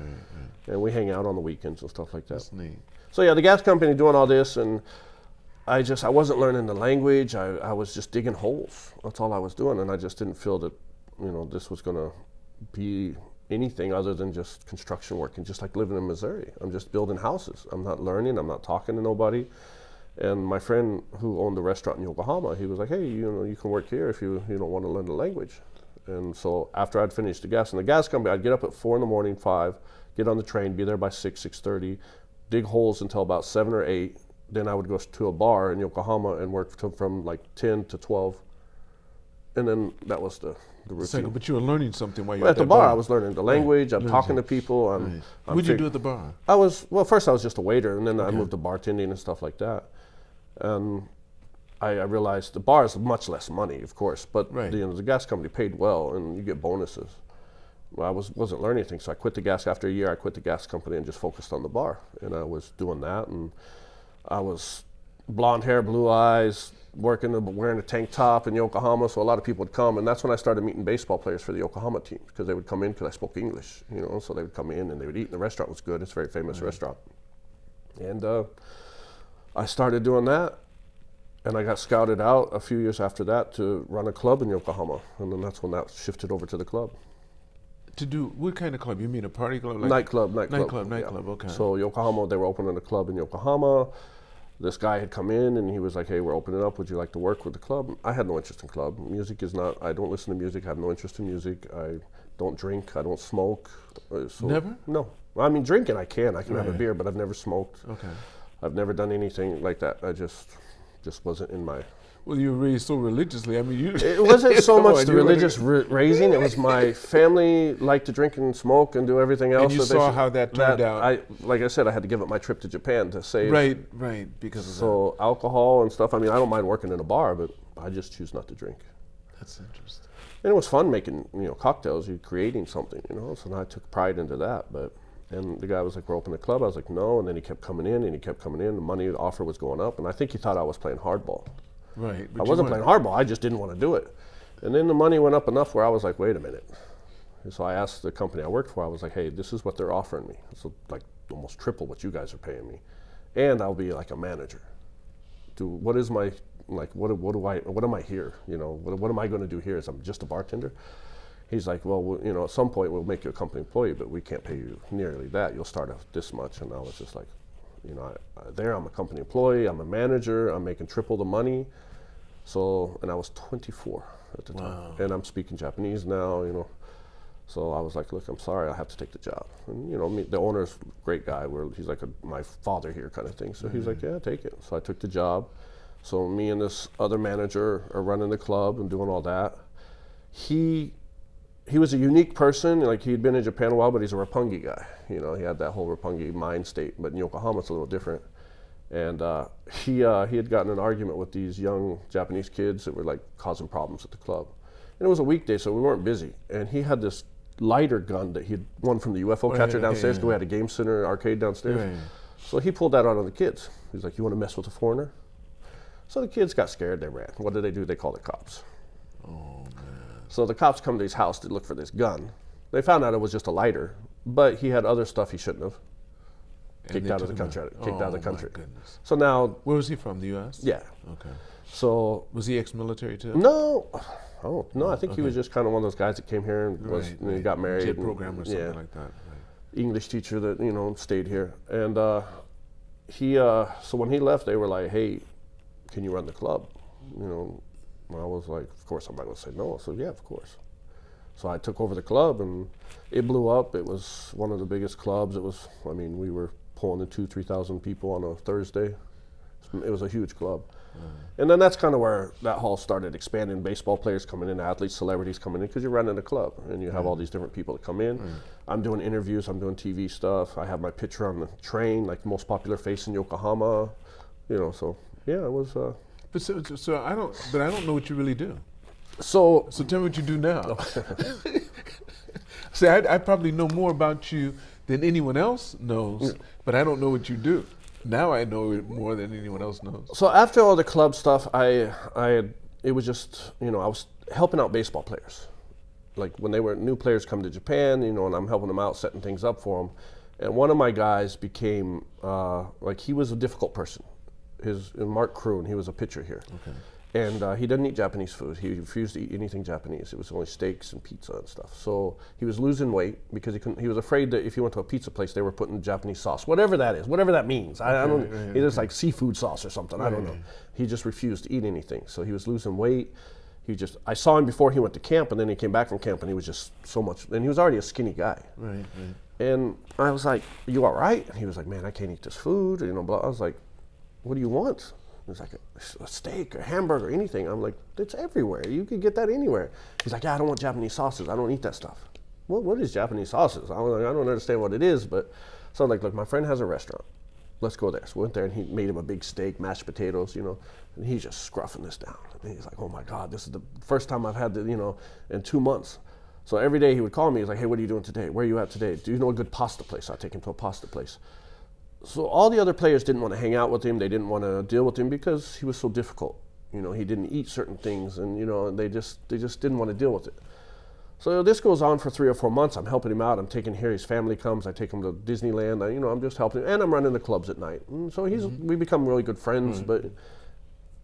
and we hang out on the weekends and stuff like that. That's neat. So yeah, the gas company doing all this, and I wasn't learning the language. I was just digging holes. That's all I was doing, and I just didn't feel that, this was going to be anything other than just construction work and just like living in Missouri. I'm just building houses. I'm not learning. I'm not talking to nobody. And my friend who owned the restaurant in Yokohama, he was like, hey, you can work here if you don't want to learn the language. And so after I'd finished the gas in the gas company, I'd get up at 4 in the morning, 5, get on the train, be there by 6:30, dig holes until about 7 or 8. Then I would go to a bar in Yokohama and work from like 10 to 12. And then that was the routine. But you were learning something while you were at the bar. I was learning the language. I'm talking to people. What did you do at the bar? First I was just a waiter, and then I moved to bartending and stuff like that. And I realized the bar is much less money, of course, but the gas company paid well, and you get bonuses. Well, I wasn't learning anything, so I quit the gas after a year. I quit the gas company and just focused on the bar, and I was doing that. And I was blonde hair, blue eyes, wearing a tank top in Yokohama, so a lot of people would come, and that's when I started meeting baseball players for the Yokohama team, because they would come in because I spoke English, so they would come in and they would eat, and the restaurant was good. It's a very famous restaurant. And I started doing that, and I got scouted out a few years after that to run a club in Yokohama, and then that's when that shifted over to the club. To do what kind of club? You mean a party club? Like nightclub. Okay. So Yokohama, they were opening a club in Yokohama. This guy had come in and he was like, hey, we're opening up. Would you like to work with the club? I had no interest in club. I don't listen to music. I have no interest in music. I don't drink. I don't smoke. Never? No. I mean, drinking I can have a beer, but I've never smoked. Okay. I've never done anything like that. I just wasn't in my Well, you were raised so religiously. I mean, you. It wasn't so Come much on, the you were- religious raising. It was my family liked to drink and smoke and do everything else. And you so they saw said how that turned out. Like I said, I had to give up my trip to Japan to save. Right, because of So alcohol and stuff. I mean, I don't mind working in a bar, but I just choose not to drink. that. That's interesting. And it was fun making, cocktails. You're creating something, So I took pride into that. And the guy was like, "We're opening a club." I was like, "No." And then he kept coming in, and he kept coming in. The money offer was going up, and I think he thought I was playing hardball. Right. I wasn't playing hardball. I just didn't want to do it. And then the money went up enough where I was like, "Wait a minute." And so I asked the company I worked for. I was like, "Hey, this is what they're offering me. It's like almost triple what you guys are paying me, and I'll be like a manager. What is my what am I here? What am I going to do here? Is I'm just a bartender?" He's like, "Well, at some point we'll make you a company employee, but we can't pay you nearly that. You'll start off this much." And I was just like, I'm a company employee. I'm a manager. I'm making triple the money. So, and I was 24 at the time, and I'm speaking Japanese now. So I was like, "Look, I'm sorry, I have to take the job." And the owner's a great guy. He's like my father here, kind of thing. So he's like, "Yeah, take it." So I took the job. So me and this other manager are running the club and doing all that. He was a unique person. Like, he'd been in Japan a while, but he's a Roppongi guy. He had that whole Roppongi mind state. But in Yokohama, it's a little different. And he had gotten in an argument with these young Japanese kids that were like causing problems at the club. And it was a weekday, so we weren't busy. And he had this lighter gun that he'd won from the UFO catcher downstairs. We had a game center arcade downstairs. Right. So he pulled that out on the kids. He's like, "You want to mess with a foreigner?" So the kids got scared. They ran. What did? They called the cops. Oh, man. So the cops come to his house to look for this gun. They found out it was just a lighter, but he had other stuff he shouldn't have. Kicked out of the country. My goodness. So now, Where was he from? The U.S.? yeah. Okay. So Was he ex-military too? no, I think he was just kind of one of those guys that came here and he got married. Jet and- program or something like that. Right. English teacher that stayed here, and so when he left, they were like, "Hey, can you run the club?" And I was like, "Of course I'm not going to say no." So yeah, of course. So I took over the club, and it blew up. It was one of the biggest clubs. We were pulling in 2,000-3,000 people on a Thursday. It was a huge club. And then that's kind of where that hall started expanding. Baseball players coming in, athletes, celebrities coming in, because you're running a club and you have all these different people that come in. I'm doing interviews, I'm doing TV stuff. I have my picture on the train, like most popular face in Yokohama. So yeah, it was. But so I don't know what you really do. So tell me what you do now. See, I probably know more about you than anyone else knows, but I don't know what you do. Now I know it more than anyone else knows. So after all the club stuff, it was just, I was helping out baseball players. Like when they were new players come to Japan, and I'm helping them out, setting things up for them. And one of my guys became, he was a difficult person. Marc Kroon, he was a pitcher here. Okay. And he didn't eat Japanese food. He refused to eat anything Japanese. It was only steaks and pizza and stuff. So he was losing weight because he was afraid that if he went to a pizza place, they were putting Japanese sauce, whatever that is, whatever that means. I don't. Either it's like seafood sauce or something. I don't know. He just refused to eat anything. So he was losing weight. I saw him before he went to camp, and then he came back from camp, and he was just so much. And he was already a skinny guy. Right. And I was like, "You all right?" And he was like, "Man, I can't eat this food." Blah. I was like, "What do you want?" It was like a steak or hamburger, anything. I'm like, "It's everywhere. You can get that anywhere." He's like, "Yeah, I don't want Japanese sauces. I don't eat that stuff." What is Japanese sauces? I don't understand what it is. But so I'm like, "Look, my friend has a restaurant. Let's go there." So we went there, and he made him a big steak, mashed potatoes, and he's just scruffing this down. And he's like, "Oh my God, this is the first time I've had in 2 months." So every day he would call me. He's like, "Hey, what are you doing today? Where are you at today? Do you know a good pasta place?" I'd take him to a pasta place. So all the other players didn't want to hang out with him. They didn't want to deal with him because he was so difficult. He didn't eat certain things, and they just didn't want to deal with it. So this goes on for 3 or 4 months. I'm helping him out. I'm taking here. His family comes. I take him to Disneyland. I'm just helping him, and I'm running the clubs at night. And so we become really good friends.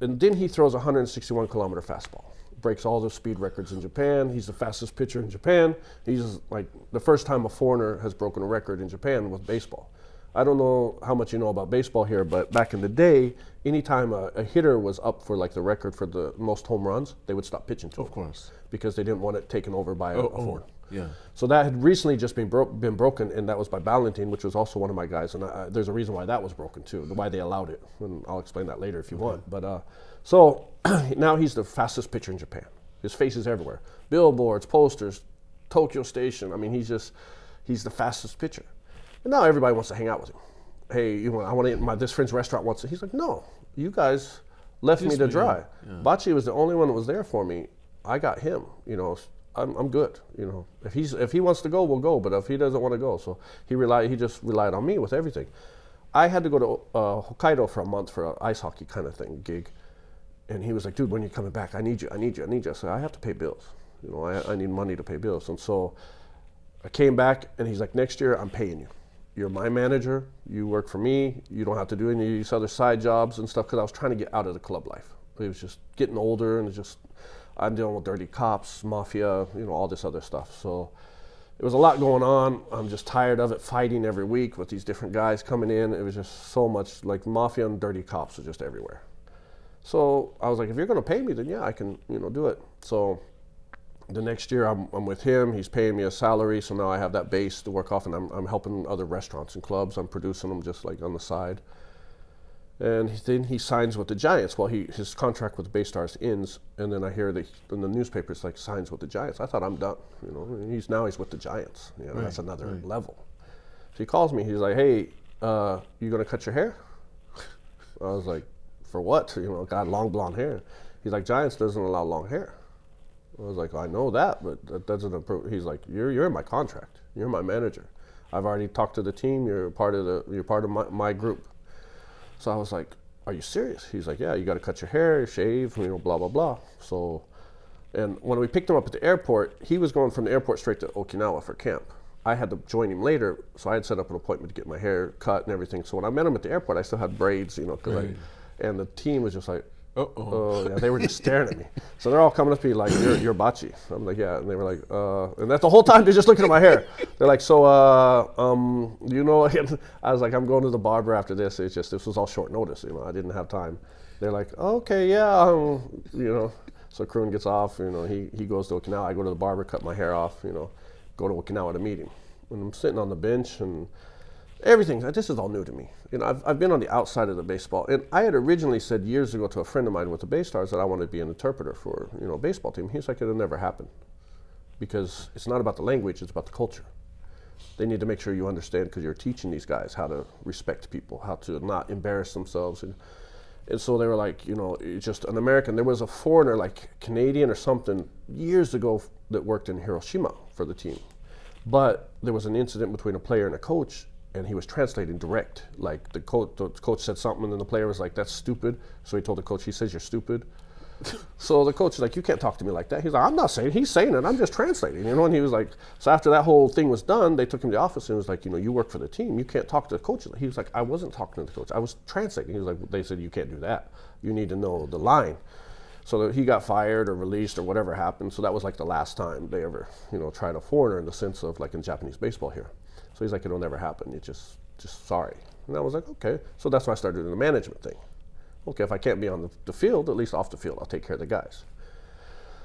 And then he throws a 161-kilometer fastball. Breaks all the speed records in Japan. He's the fastest pitcher in Japan. He's like the first time a foreigner has broken a record in Japan with baseball. I don't know how much you know about baseball here, but back in the day, anytime a hitter was up for like the record for the most home runs, they would stop pitching to him. Of course. Because they didn't want it taken over by a foreigner. Yeah. So that had recently just been broken, and that was by Ballantine, which was also one of my guys. And there's a reason why that was broken too, why they allowed it. And I'll explain that later if you want. But so now he's the fastest pitcher in Japan. His face is everywhere. Billboards, posters, Tokyo Station. I mean, he's the fastest pitcher. And now everybody wants to hang out with him. Hey, I want to eat this friend's restaurant once. He's like, no, you guys left me to dry. Yeah. Bachi was the only one that was there for me. I got him, I'm good. If he wants to go, we'll go. But if he doesn't want to go, so he just relied on me with everything. I had to go to Hokkaido for a month for an ice hockey kind of gig. And he was like, dude, when are you coming back? I need you. I said, I have to pay bills. I need money to pay bills. And so I came back and he's like, next year I'm paying you. You're my manager. You work for me. You don't have to do any of these other side jobs and stuff, because I was trying to get out of the club life. It was just getting older, and I'm dealing with dirty cops, mafia, all this other stuff. So it was a lot going on. I'm just tired of it, fighting every week with these different guys coming in. It was just so much, like mafia and dirty cops were just everywhere. So I was like, if you're going to pay me, then yeah, I can, do it. So the next year I'm with him. He's paying me a salary, so now I have that base to work off, and I'm helping other restaurants and clubs. I'm producing them just like on the side. And then he signs with the Giants. Well, his contract with the Baystars ends, and then I hear that in the newspaper it's like signs with the Giants. I thought, I'm done. He's with the Giants. Right, that's another level. So he calls me. He's like, hey, you gonna cut your hair? I was like, for what? Got long blonde hair. He's like, Giants doesn't allow long hair. I was like, I know that, but that doesn't approve. He's like, you're in my contract. You're my manager. I've already talked to the team. You're part of my group. So I was like, are you serious? He's like, yeah, you got to cut your hair, shave, blah, blah, blah. So, and when we picked him up at the airport, he was going from the airport straight to Okinawa for camp. I had to join him later, so I had set up an appointment to get my hair cut and everything. So when I met him at the airport, I still had braids, right. And the team was just like, yeah, they were just staring at me. So they're all coming up to me like, you're Bachi. I'm like, yeah. And they were like, and that's the whole time they're just looking at my hair. They're like, so, I was like, I'm going to the barber after this. This was all short notice, I didn't have time. They're like, okay, yeah, So Kroon gets off, he goes to Okinawa. I go to the barber, cut my hair off, go to Okinawa to meet him. And I'm sitting on the bench and everything, this is all new to me. I've been on the outside of the baseball, and I had originally said years ago to a friend of mine with the Baystars that I wanted to be an interpreter for, a baseball team. He's like, it'll never happen, because it's not about the language, it's about the culture. They need to make sure you understand, because you're teaching these guys how to respect people, how to not embarrass themselves. And so they were like, just an American. There was a foreigner, like Canadian or something, years ago that worked in Hiroshima for the team. But there was an incident between a player and a coach, and he was translating direct. Like the coach said something, and then the player was like, that's stupid. So he told the coach, he says, you're stupid. So the coach is like, you can't talk to me like that. He's like, I'm not saying, he's saying it, I'm just translating, And he was like, so after that whole thing was done, they took him to the office and was like, you work for the team, you can't talk to the coach. He was like, I wasn't talking to the coach, I was translating. He was like, they said, you can't do that. You need to know the line. So that he got fired or released or whatever happened. So that was like the last time they ever, tried a foreigner in the sense of like in Japanese baseball here. So he's like, it'll never happen. It's just sorry. And I was like, okay. So that's why I started doing the management thing. Okay, if I can't be on the field, at least off the field, I'll take care of the guys.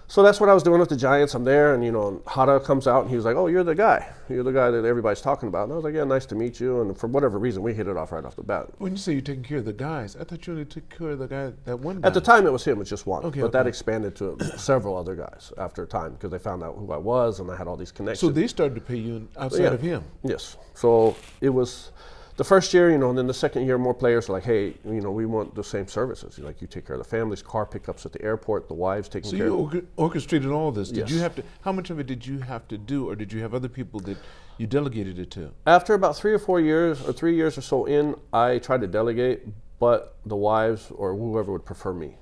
So that's what I was doing with the Giants. I'm there, and Hara comes out, and he was like, oh, you're the guy. You're the guy that everybody's talking about. And I was like, yeah, nice to meet you. And for whatever reason, we hit it off right off the bat. When you say you're taking care of the guys, I thought you only took care of the guy, that one guy. At the time, it was him. It was just one. Okay, but that expanded to several other guys after a time, because they found out who I was, and I had all these connections. So they started to pay you outside of him? Yes. So it was the first year, and then the second year, more players were like, hey, we want the same services. Like, you take care of the families, car pickups at the airport, the wives taking care of. So you orchestrated all this. Did Yes. you have to? How much of it did you have to do, or did you have other people that you delegated it to? After about 3 or 4 years, or 3 years or so in, I tried to delegate, but the wives or whoever would prefer me.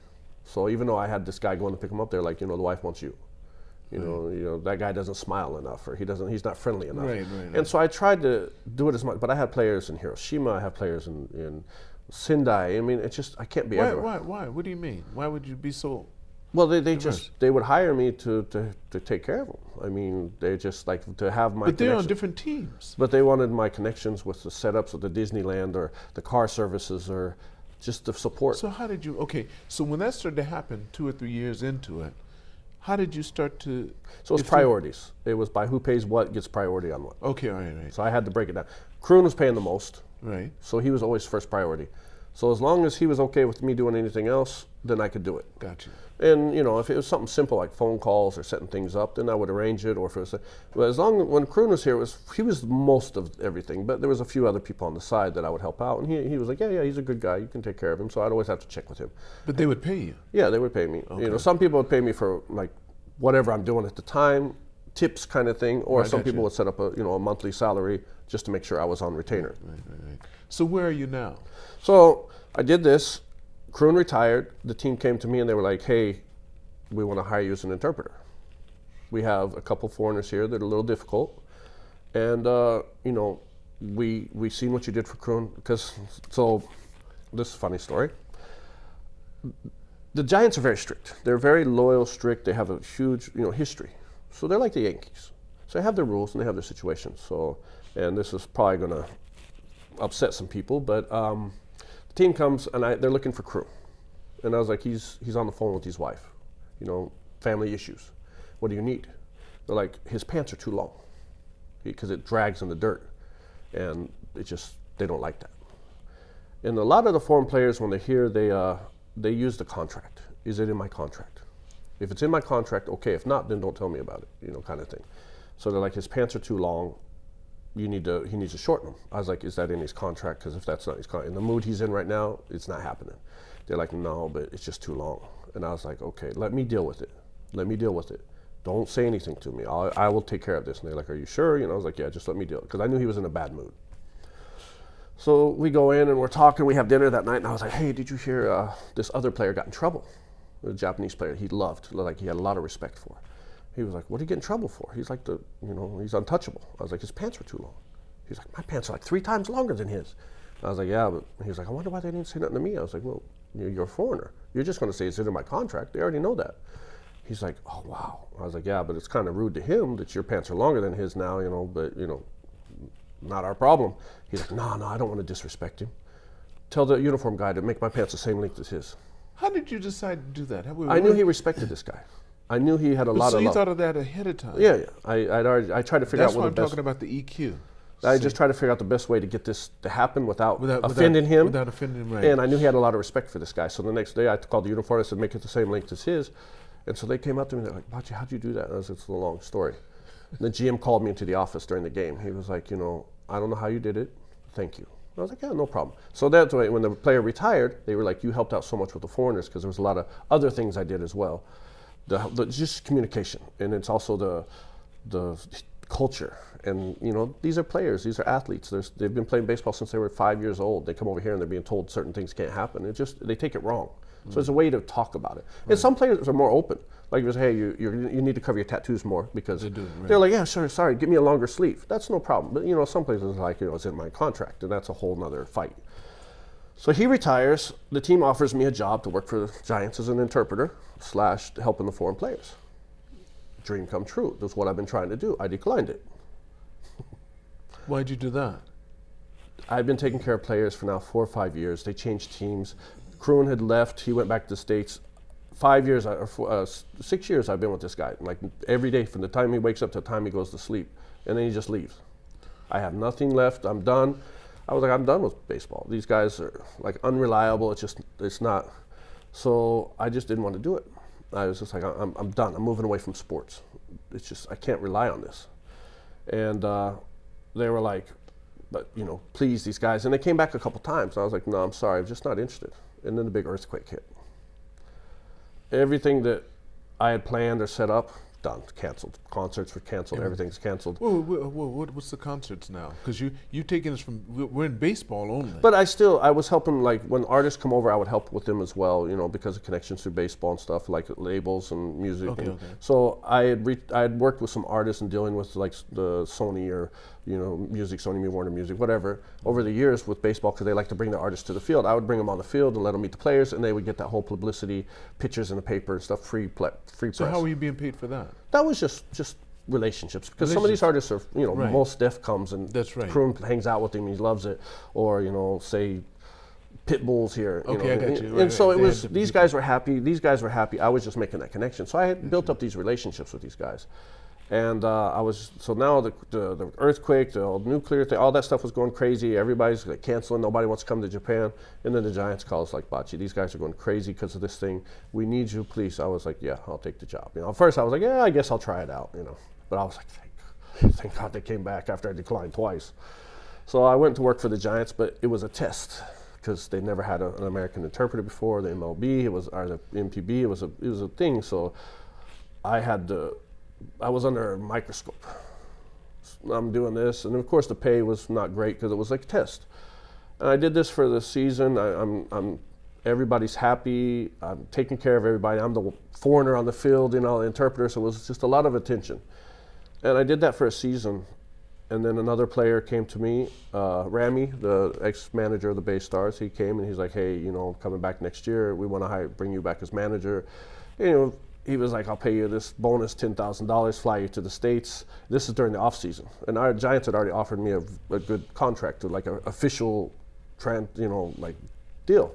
So even though I had this guy going to pick him up, they're like, the wife wants you. That guy doesn't smile enough, or he's not friendly enough. Right. And so I tried to do it as much, but I had players in Hiroshima, I have players in Sendai. I mean, it's just, I can't be everywhere. Why? What do you mean? Why would you be so? Well, they would hire me to take care of them. I mean, they just like to have my. But they're on different teams. But they wanted my connections with the setups of the Disneyland or the car services or just the support. So how did you? Okay, so when that started to happen 2 or 3 years into it, how did you start to? So it's priorities. It was by who pays what gets priority on what. Okay, all right. So I had to break it down. Kroon was paying the most. Right. So he was always first priority. So as long as he was okay with me doing anything else, then I could do it. Gotcha. And if it was something simple like phone calls or setting things up, then I would arrange it. Or if it was, but as long when Kroon was here, he was most of everything. But there was a few other people on the side that I would help out, and he was like, yeah, he's a good guy. You can take care of him. So I'd always have to check with him. But they would pay you. Yeah, they would pay me. Okay. Some people would pay me for like whatever I'm doing at the time, tips kind of thing, or some people would set up a monthly salary just to make sure I was on retainer. Right. So where are you now? So I did this. Kroon retired. The team came to me and they were like, hey, we want to hire you as an interpreter. We have a couple foreigners here that are a little difficult. And, we seen what you did for Kroon. So this is a funny story. The Giants are very strict. They're very loyal, strict. They have a huge, history. So they're like the Yankees. So they have their rules and they have their situations. So, and this is probably going to upset some people, but the team comes and they're looking for Kroon. And I was like, he's on the phone with his wife, family issues. What do you need? They're like, his pants are too long because it drags in the dirt. And they don't like that. And a lot of the foreign players, when they're here, they use the contract. Is it in my contract? If it's in my contract, okay. If not, then don't tell me about it, kind of thing. So they're like, his pants are too long. He needs to shorten them. I was like, is that in his contract? Because if that's not his contract, in the mood he's in right now, it's not happening. They're like, no, but it's just too long. And I was like, okay, let me deal with it. Don't say anything to me. I will take care of this. And they're like, are you sure? I was like, yeah, just let me deal. Because I knew he was in a bad mood. So we go in and we're talking. We have dinner that night. And I was like, hey, did you hear this other player got in trouble? The Japanese player he loved, like he had a lot of respect for. He was like, what did he get in trouble for? He's like he's untouchable. I was like, his pants were too long. He's like, my pants are like 3 times longer than his. I was like, yeah, but he was like, I wonder why they didn't say nothing to me. I was like, well, you're a foreigner. You're just going to say it's in my contract. They already know that. He's like, oh, wow. I was like, yeah, but it's kind of rude to him that your pants are longer than his now, but, not our problem. He's like, no, I don't want to disrespect him. Tell the uniform guy to make my pants the same length as his. How did you decide to do that? I knew he respected this guy. I knew he had a lot of love. So you thought of that ahead of time? Yeah. I tried to figure out what the best. That's why I'm talking about the EQ. I just tried to figure out the best way to get this to happen without offending him. Without offending him, right. And I knew he had a lot of respect for this guy. So the next day I called the uniform. I said, make it the same length as his. And so they came up to me and they're like, Bachi, how'd you do that? And I was like, it's a long story. And the GM called me into the office during the game. He was like, I don't know how you did it. Thank you. I was like, yeah, no problem. So that's why when the player retired, they were like, you helped out so much with the foreigners because there was a lot of other things I did as well. Just communication. And it's also the culture. And, these are players. These are athletes. They've been playing baseball since they were 5 years old. They come over here and they're being told certain things can't happen. They take it wrong. So it's a way to talk about it. And some players are more open. Like, you say, hey, you need to cover your tattoos more because they're like, yeah, sure, sorry, give me a longer sleeve. That's no problem. But, some places are like, it's in my contract, and that's a whole nother fight. So he retires. The team offers me a job to work for the Giants as an interpreter / helping the foreign players. Dream come true. That's what I've been trying to do. I declined it. Why'd you do that? I've been taking care of players for now 4 or 5 years. They changed teams. Kroon had left. He went back to the States. 5 years, 6 years I've been with this guy. Like every day from the time he wakes up to the time he goes to sleep. And then he just leaves. I have nothing left. I'm done. I was like, I'm done with baseball. These guys are like unreliable. It's not. So I just didn't want to do it. I was just like, I'm done. I'm moving away from sports. It's just, I can't rely on this. And they were like, but please, these guys. And they came back a couple times. I was like, no, I'm sorry. I'm just not interested. And then the big earthquake hit. Everything that I had planned or set up, done, canceled. Concerts were canceled. Everything's canceled. What's the concerts now? Because you taking us from, we're in baseball only. But I was helping, like when artists come over, I would help with them as well, because of connections through baseball and stuff, like labels and music. Okay. So I had worked with some artists and dealing with like the Sony or music, Sony Warner Music, whatever, over the years with baseball because they like to bring the artists to the field. I would bring them on the field and let them meet the players, and they would get that whole publicity, pictures in the paper and stuff, free press. So how were you being paid for that? That was just relationships, because some of these artists are, Most Def comes and Kroon hangs out with him, he loves it, or say Pitbull's here. Okay, I got you. And so it was, these guys were happy, I was just making that connection. So I had built up these relationships with these guys. And so now the earthquake, the old nuclear thing, all that stuff was going crazy. Everybody's like canceling. Nobody wants to come to Japan. And then the Giants call us like, Bachi, these guys are going crazy because of this thing. We need you, please. I was like, yeah, I'll take the job. At first I was like, yeah, I guess I'll try it out, But I was like, thank God they came back after I declined twice. So I went to work for the Giants, but it was a test because they never had an American interpreter before. The MLB, or the MPB, it was a thing. So I was under a microscope. I'm doing this, and of course the pay was not great because it was like a test. And I did this for the season. I'm everybody's happy. I'm taking care of everybody. I'm the foreigner on the field, the interpreter. So it was just a lot of attention. And I did that for a season. And then another player came to me, Rami, the ex-manager of the Baystars. He came and he's like, hey, coming back next year, we want to bring you back as manager. He was like, I'll pay you this bonus, $10,000, fly you to the States. This is during the off season. And our Giants had already offered me a good contract, like an official deal.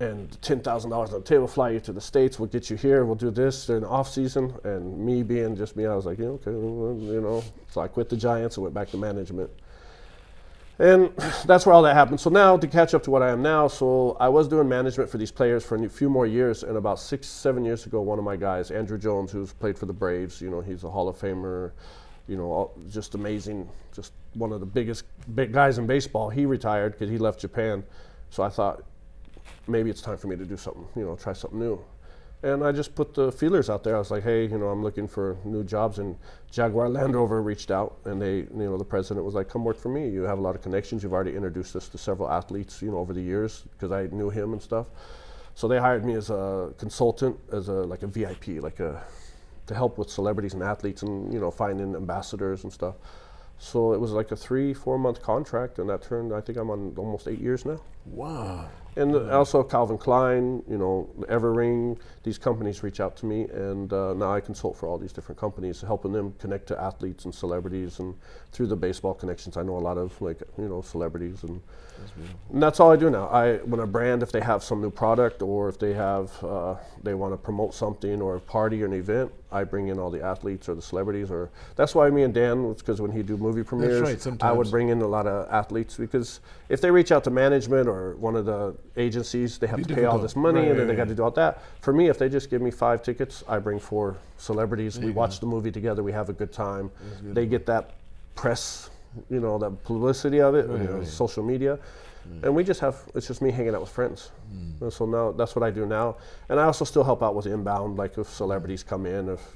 And $10,000 on the table, fly you to the States, we'll get you here, we'll do this during the off season. And me being just me, I was like, okay, So I quit the Giants and went back to management. And that's where all that happened. So now to catch up to what I am now, so I was doing management for these players for a few more years. And about 6-7 years ago, one of my guys, Andrew Jones, who's played for the Braves, he's a Hall of Famer, just amazing, just one of the big guys in baseball. He retired because he left Japan. So I thought maybe it's time for me to do something, try something new. And I just put the feelers out there. I was like, hey, I'm looking for new jobs. And Jaguar Land Rover reached out, and the president was like, come work for me. You have a lot of connections. You've already introduced us to several athletes, over the years, because I knew him and stuff. So they hired me as a consultant, as a VIP, to help with celebrities and athletes and, finding ambassadors and stuff. So it was like a 3-4 month contract, and that turned, I think I'm on almost 8 years now. Wow. And also Calvin Klein, Everring, these companies reach out to me, and now I consult for all these different companies, helping them connect to athletes and celebrities, and through the baseball connections, I know a lot of celebrities, and that's all I do now. When a brand, if they have some new product, or if they have they want to promote something or a party or an event, I bring in all the athletes or the celebrities. Or that's why me and Dan, because when he do movie premieres, I would bring in a lot of athletes, because if they reach out to management or one of the agencies, they have to pay all this money, and then they got to do all that. For me, if they just give me 5 tickets, I bring 4 celebrities. We watch the movie together. We have a good time. They get that press, that publicity of it, social media. And we just it's just me hanging out with friends. And so now that's what I do now. And I also still help out with inbound, like if celebrities come in, if,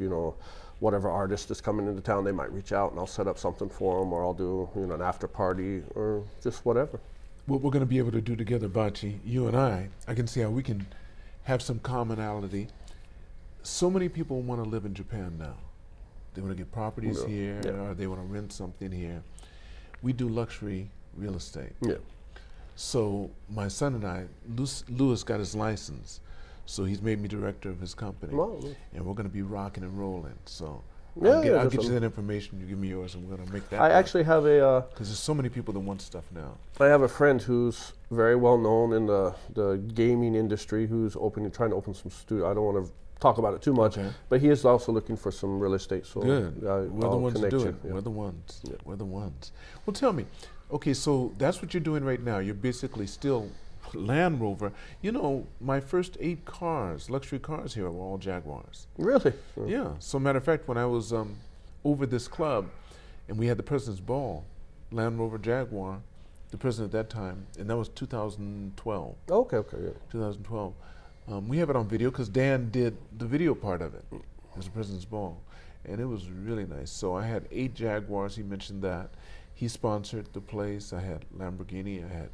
whatever artist is coming into town, they might reach out and I'll set up something for them, or I'll do, an after party or just whatever. What we're going to be able to do together, Bachi, you and I can see how we can have some commonality. So many people want to live in Japan now. They want to get properties here, or they want to rent something here. We do luxury real estate. Yeah. So my son and I, Louis got his license, so he's made me director of his company. Wow. And we're going to be rocking and rolling. So Yeah, I'll get you that information. You give me yours, and we're going to make that. I actually have a... Because there's so many people that want stuff now. I have a friend who's very well known in the gaming industry, who's trying to open some studio. I don't want to talk about it too much, but he is also looking for some real estate. So good. We're the ones to do it. Yeah. We're the ones. Yeah. We're the ones. Well, tell me. Okay, so that's what you're doing right now. You're basically still Land Rover. My first 8 cars, luxury cars here, were all Jaguars. Really? Yeah. So matter of fact, when I was over this club, and we had the President's Ball, Land Rover Jaguar, the president at that time, and that was 2012. Okay, yeah. 2012. We have it on video because Dan did the video part of it. It was the President's Ball, and it was really nice. So I had 8 Jaguars. He mentioned that. He sponsored the place. I had Lamborghini, I had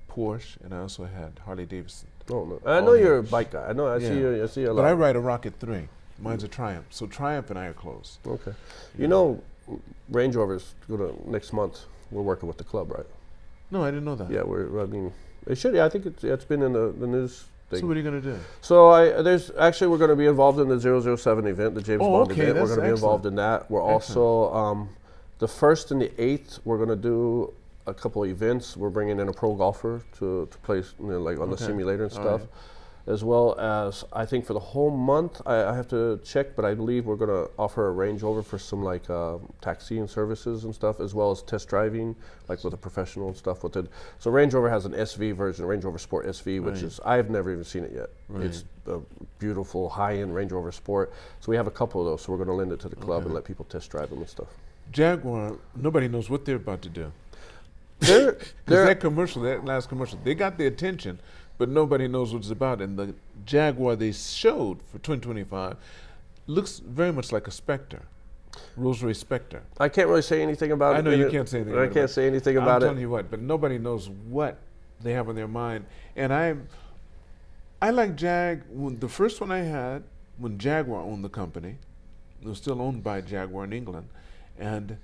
Porsche, and I also had Harley Davidson. Oh no! I know you're a bike guy. I know. I see you. I see you a lot. But I ride a Rocket 3. Mine's a Triumph. So Triumph and I are close. Okay. Range Rover's next month. We're working with the club, right? No, I didn't know that. Yeah, it should. Yeah, I think it's been in the news. Thing. So what are you going to do? So we're going to be involved in the 007 event, the James Bond event. We're going to be involved in that. We're also the 1st and the 8th. We're going to do a couple of events. We're bringing in a pro golfer to play, on the simulator and stuff. as well as I think for the whole month, I have to check, but I believe we're going to offer a Range Rover for some like taxiing services and stuff, as well as test driving, like with a professional and stuff with it. So Range Rover has an SV version, Range Rover Sport SV, which is, I've never even seen it yet. It's a beautiful high-end Range Rover Sport. So we have a couple of those, so we're going to lend it to the club and let people test drive them and stuff. Jaguar, nobody knows what they're about to do. They're That commercial, that last commercial, they got the attention, but nobody knows what it's about. And the Jaguar they showed for 2025 looks very much like a Spectre, Rolls-Royce Spectre. I can't really say anything about it. I know you can't say anything about it. I can't say anything about it. I'm telling you what, but nobody knows what they have on their mind. And I like when the first one I had, when Jaguar owned the company, it was still owned by Jaguar in England, and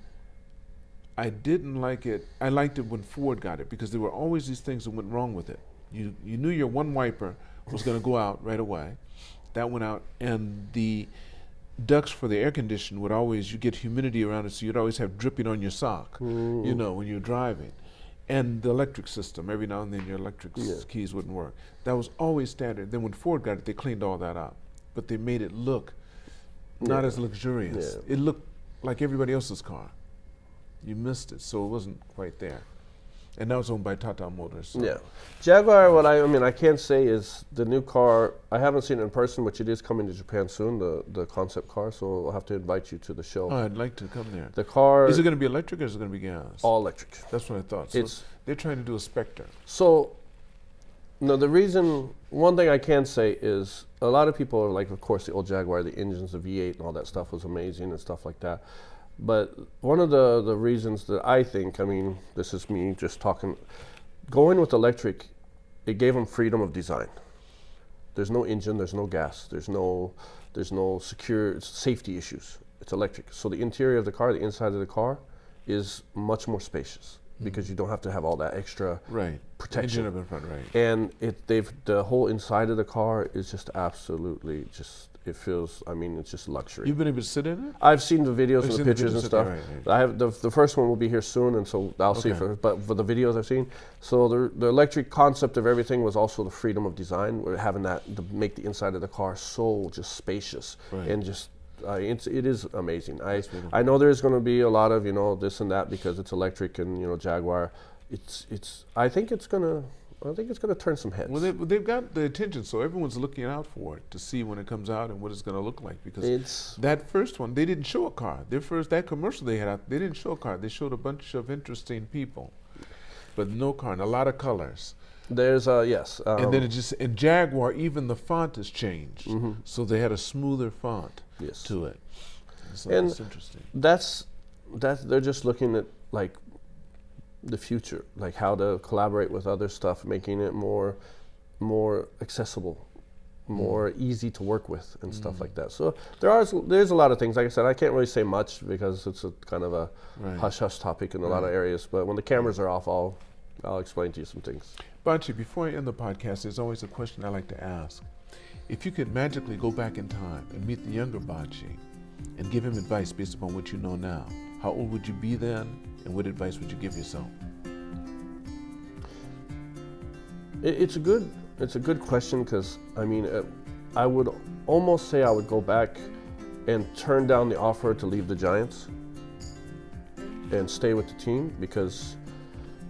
I didn't like it. I liked it when Ford got it because there were always these things that went wrong with it. You knew your one wiper was going to go out right away. That went out, and the ducts for the air conditioner would always, you get humidity around it, so you'd always have dripping on your sock, you know, when you're driving. And the electric system, every now and then your electric keys wouldn't work. That was always standard. Then when Ford got it, they cleaned all that up, but they made it look not as luxurious. It looked like everybody else's car. You missed it, so it wasn't quite there. And now it's owned by Tata Motors. So. Yeah. Jaguar, what I mean, I can't say is the new car, I haven't seen it in person, which it is coming to Japan soon, the concept car, so I'll have to invite you to the show. Oh, I'd like to come there. The car... Is it going to be electric or is it going to be gas? All electric. That's what I thought. So they're trying to do a Spectre. So, no, one thing I can say is a lot of people are like, of course, the old Jaguar, the engines, the V8 and all that stuff was amazing and stuff like that. But one of the reasons that I think, I mean, this is me just talking, going with electric, it gave them freedom of design. There's no engine, there's no gas, there's no secure safety issues. It's electric. So the interior of the car, the inside of the car, is much more spacious because you don't have to have all that extra protection. Engine up in front, And the whole inside of the car is just absolutely it feels, I mean, it's just luxury. You've been able to sit in it? I've seen the videos and the pictures and stuff. I have the first one will be here soon, and so I'll see. But for the videos I've seen, so the electric concept of everything was also the freedom of design. We're having that to make the inside of the car so just spacious and just. It is amazing. I know there's going to be a lot of this and that because it's electric and Jaguar. I think it's going to turn some heads. Well, they've got the attention, so everyone's looking out for it to see when it comes out and what it's going to look like. Because that first one, they didn't show a car. That commercial they had out, they didn't show a car. They showed a bunch of interesting people, but no car and a lot of colors. There's yes. And then in Jaguar, even the font has changed, so they had a smoother font to it. So and that's interesting. That's they're just looking at like the future, like how to collaborate with other stuff, making it more accessible, more easy to work with and stuff like that. So there's a lot of things. Like I said, I can't really say much because it's a kind of a hush-hush topic in a lot of areas. But when the cameras are off, I'll explain to you some things. Bachi, before I end the podcast, there's always a question I like to ask. If you could magically go back in time and meet the younger Bachi and give him advice based upon what you know now, how old would you be then, and what advice would you give yourself? It's a good question because I mean, I would almost say I would go back and turn down the offer to leave the Giants and stay with the team because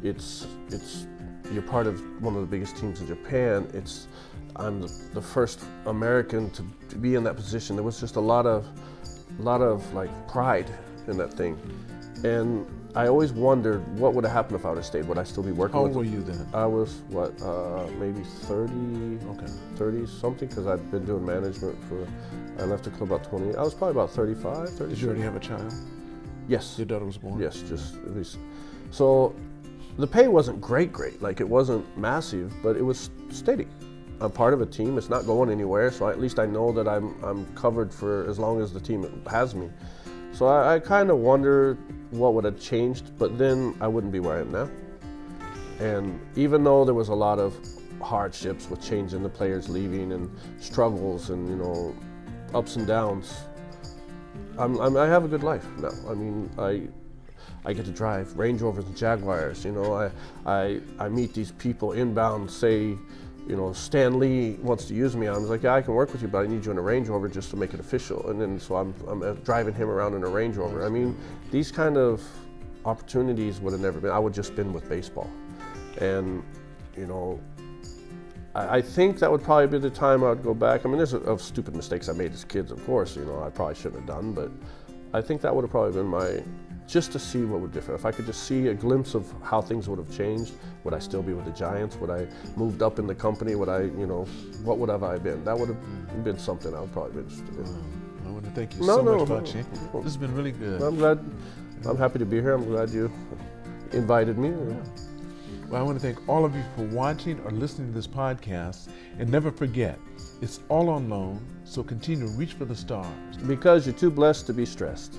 you're part of one of the biggest teams in Japan. I'm the first American to be in that position. There was just a lot of like pride in that thing, and I always wondered what would have happened if I would have stayed. Would I still be working? How old were you then? I was maybe 30, 30 something, because I'd been doing management I left the club about 20. I was probably about 35, 36. Did you already have a child? Yes. Your daughter was born? Yes, just at least. So the pay wasn't great. Like it wasn't massive, but it was steady. I'm part of a team. It's not going anywhere, so at least I know that I'm covered for as long as the team has me. So I kind of wonder what would have changed, but then I wouldn't be where I am now. And even though there was a lot of hardships with changing the players leaving and struggles and ups and downs, I have a good life now. I mean, I get to drive Range Rovers and Jaguars. I meet these people inbound, say you know, Stan Lee wants to use me. I was like, yeah, I can work with you, but I need you in a Range Rover just to make it official. And then so I'm driving him around in a Range Rover. I mean, these kind of opportunities would have never been. I would just been with baseball, and you know, I think that would probably be the time I would go back. I mean, there's of stupid mistakes I made as kids, of course. You know, I probably shouldn't have done, but I think that would have probably been my, just to see what would differ. If I could just see a glimpse of how things would have changed, would I still be with the Giants? Would I moved up in the company? Would I, you know, what would have I been? That would have been something I would probably be interested in. I want to thank you so much, Bachi. This has been really good. I'm glad. I'm happy to be here. I'm glad you invited me. Yeah. Well, I want to thank all of you for watching or listening to this podcast. And never forget, it's all on loan, so continue to reach for the stars. Because you're too blessed to be stressed.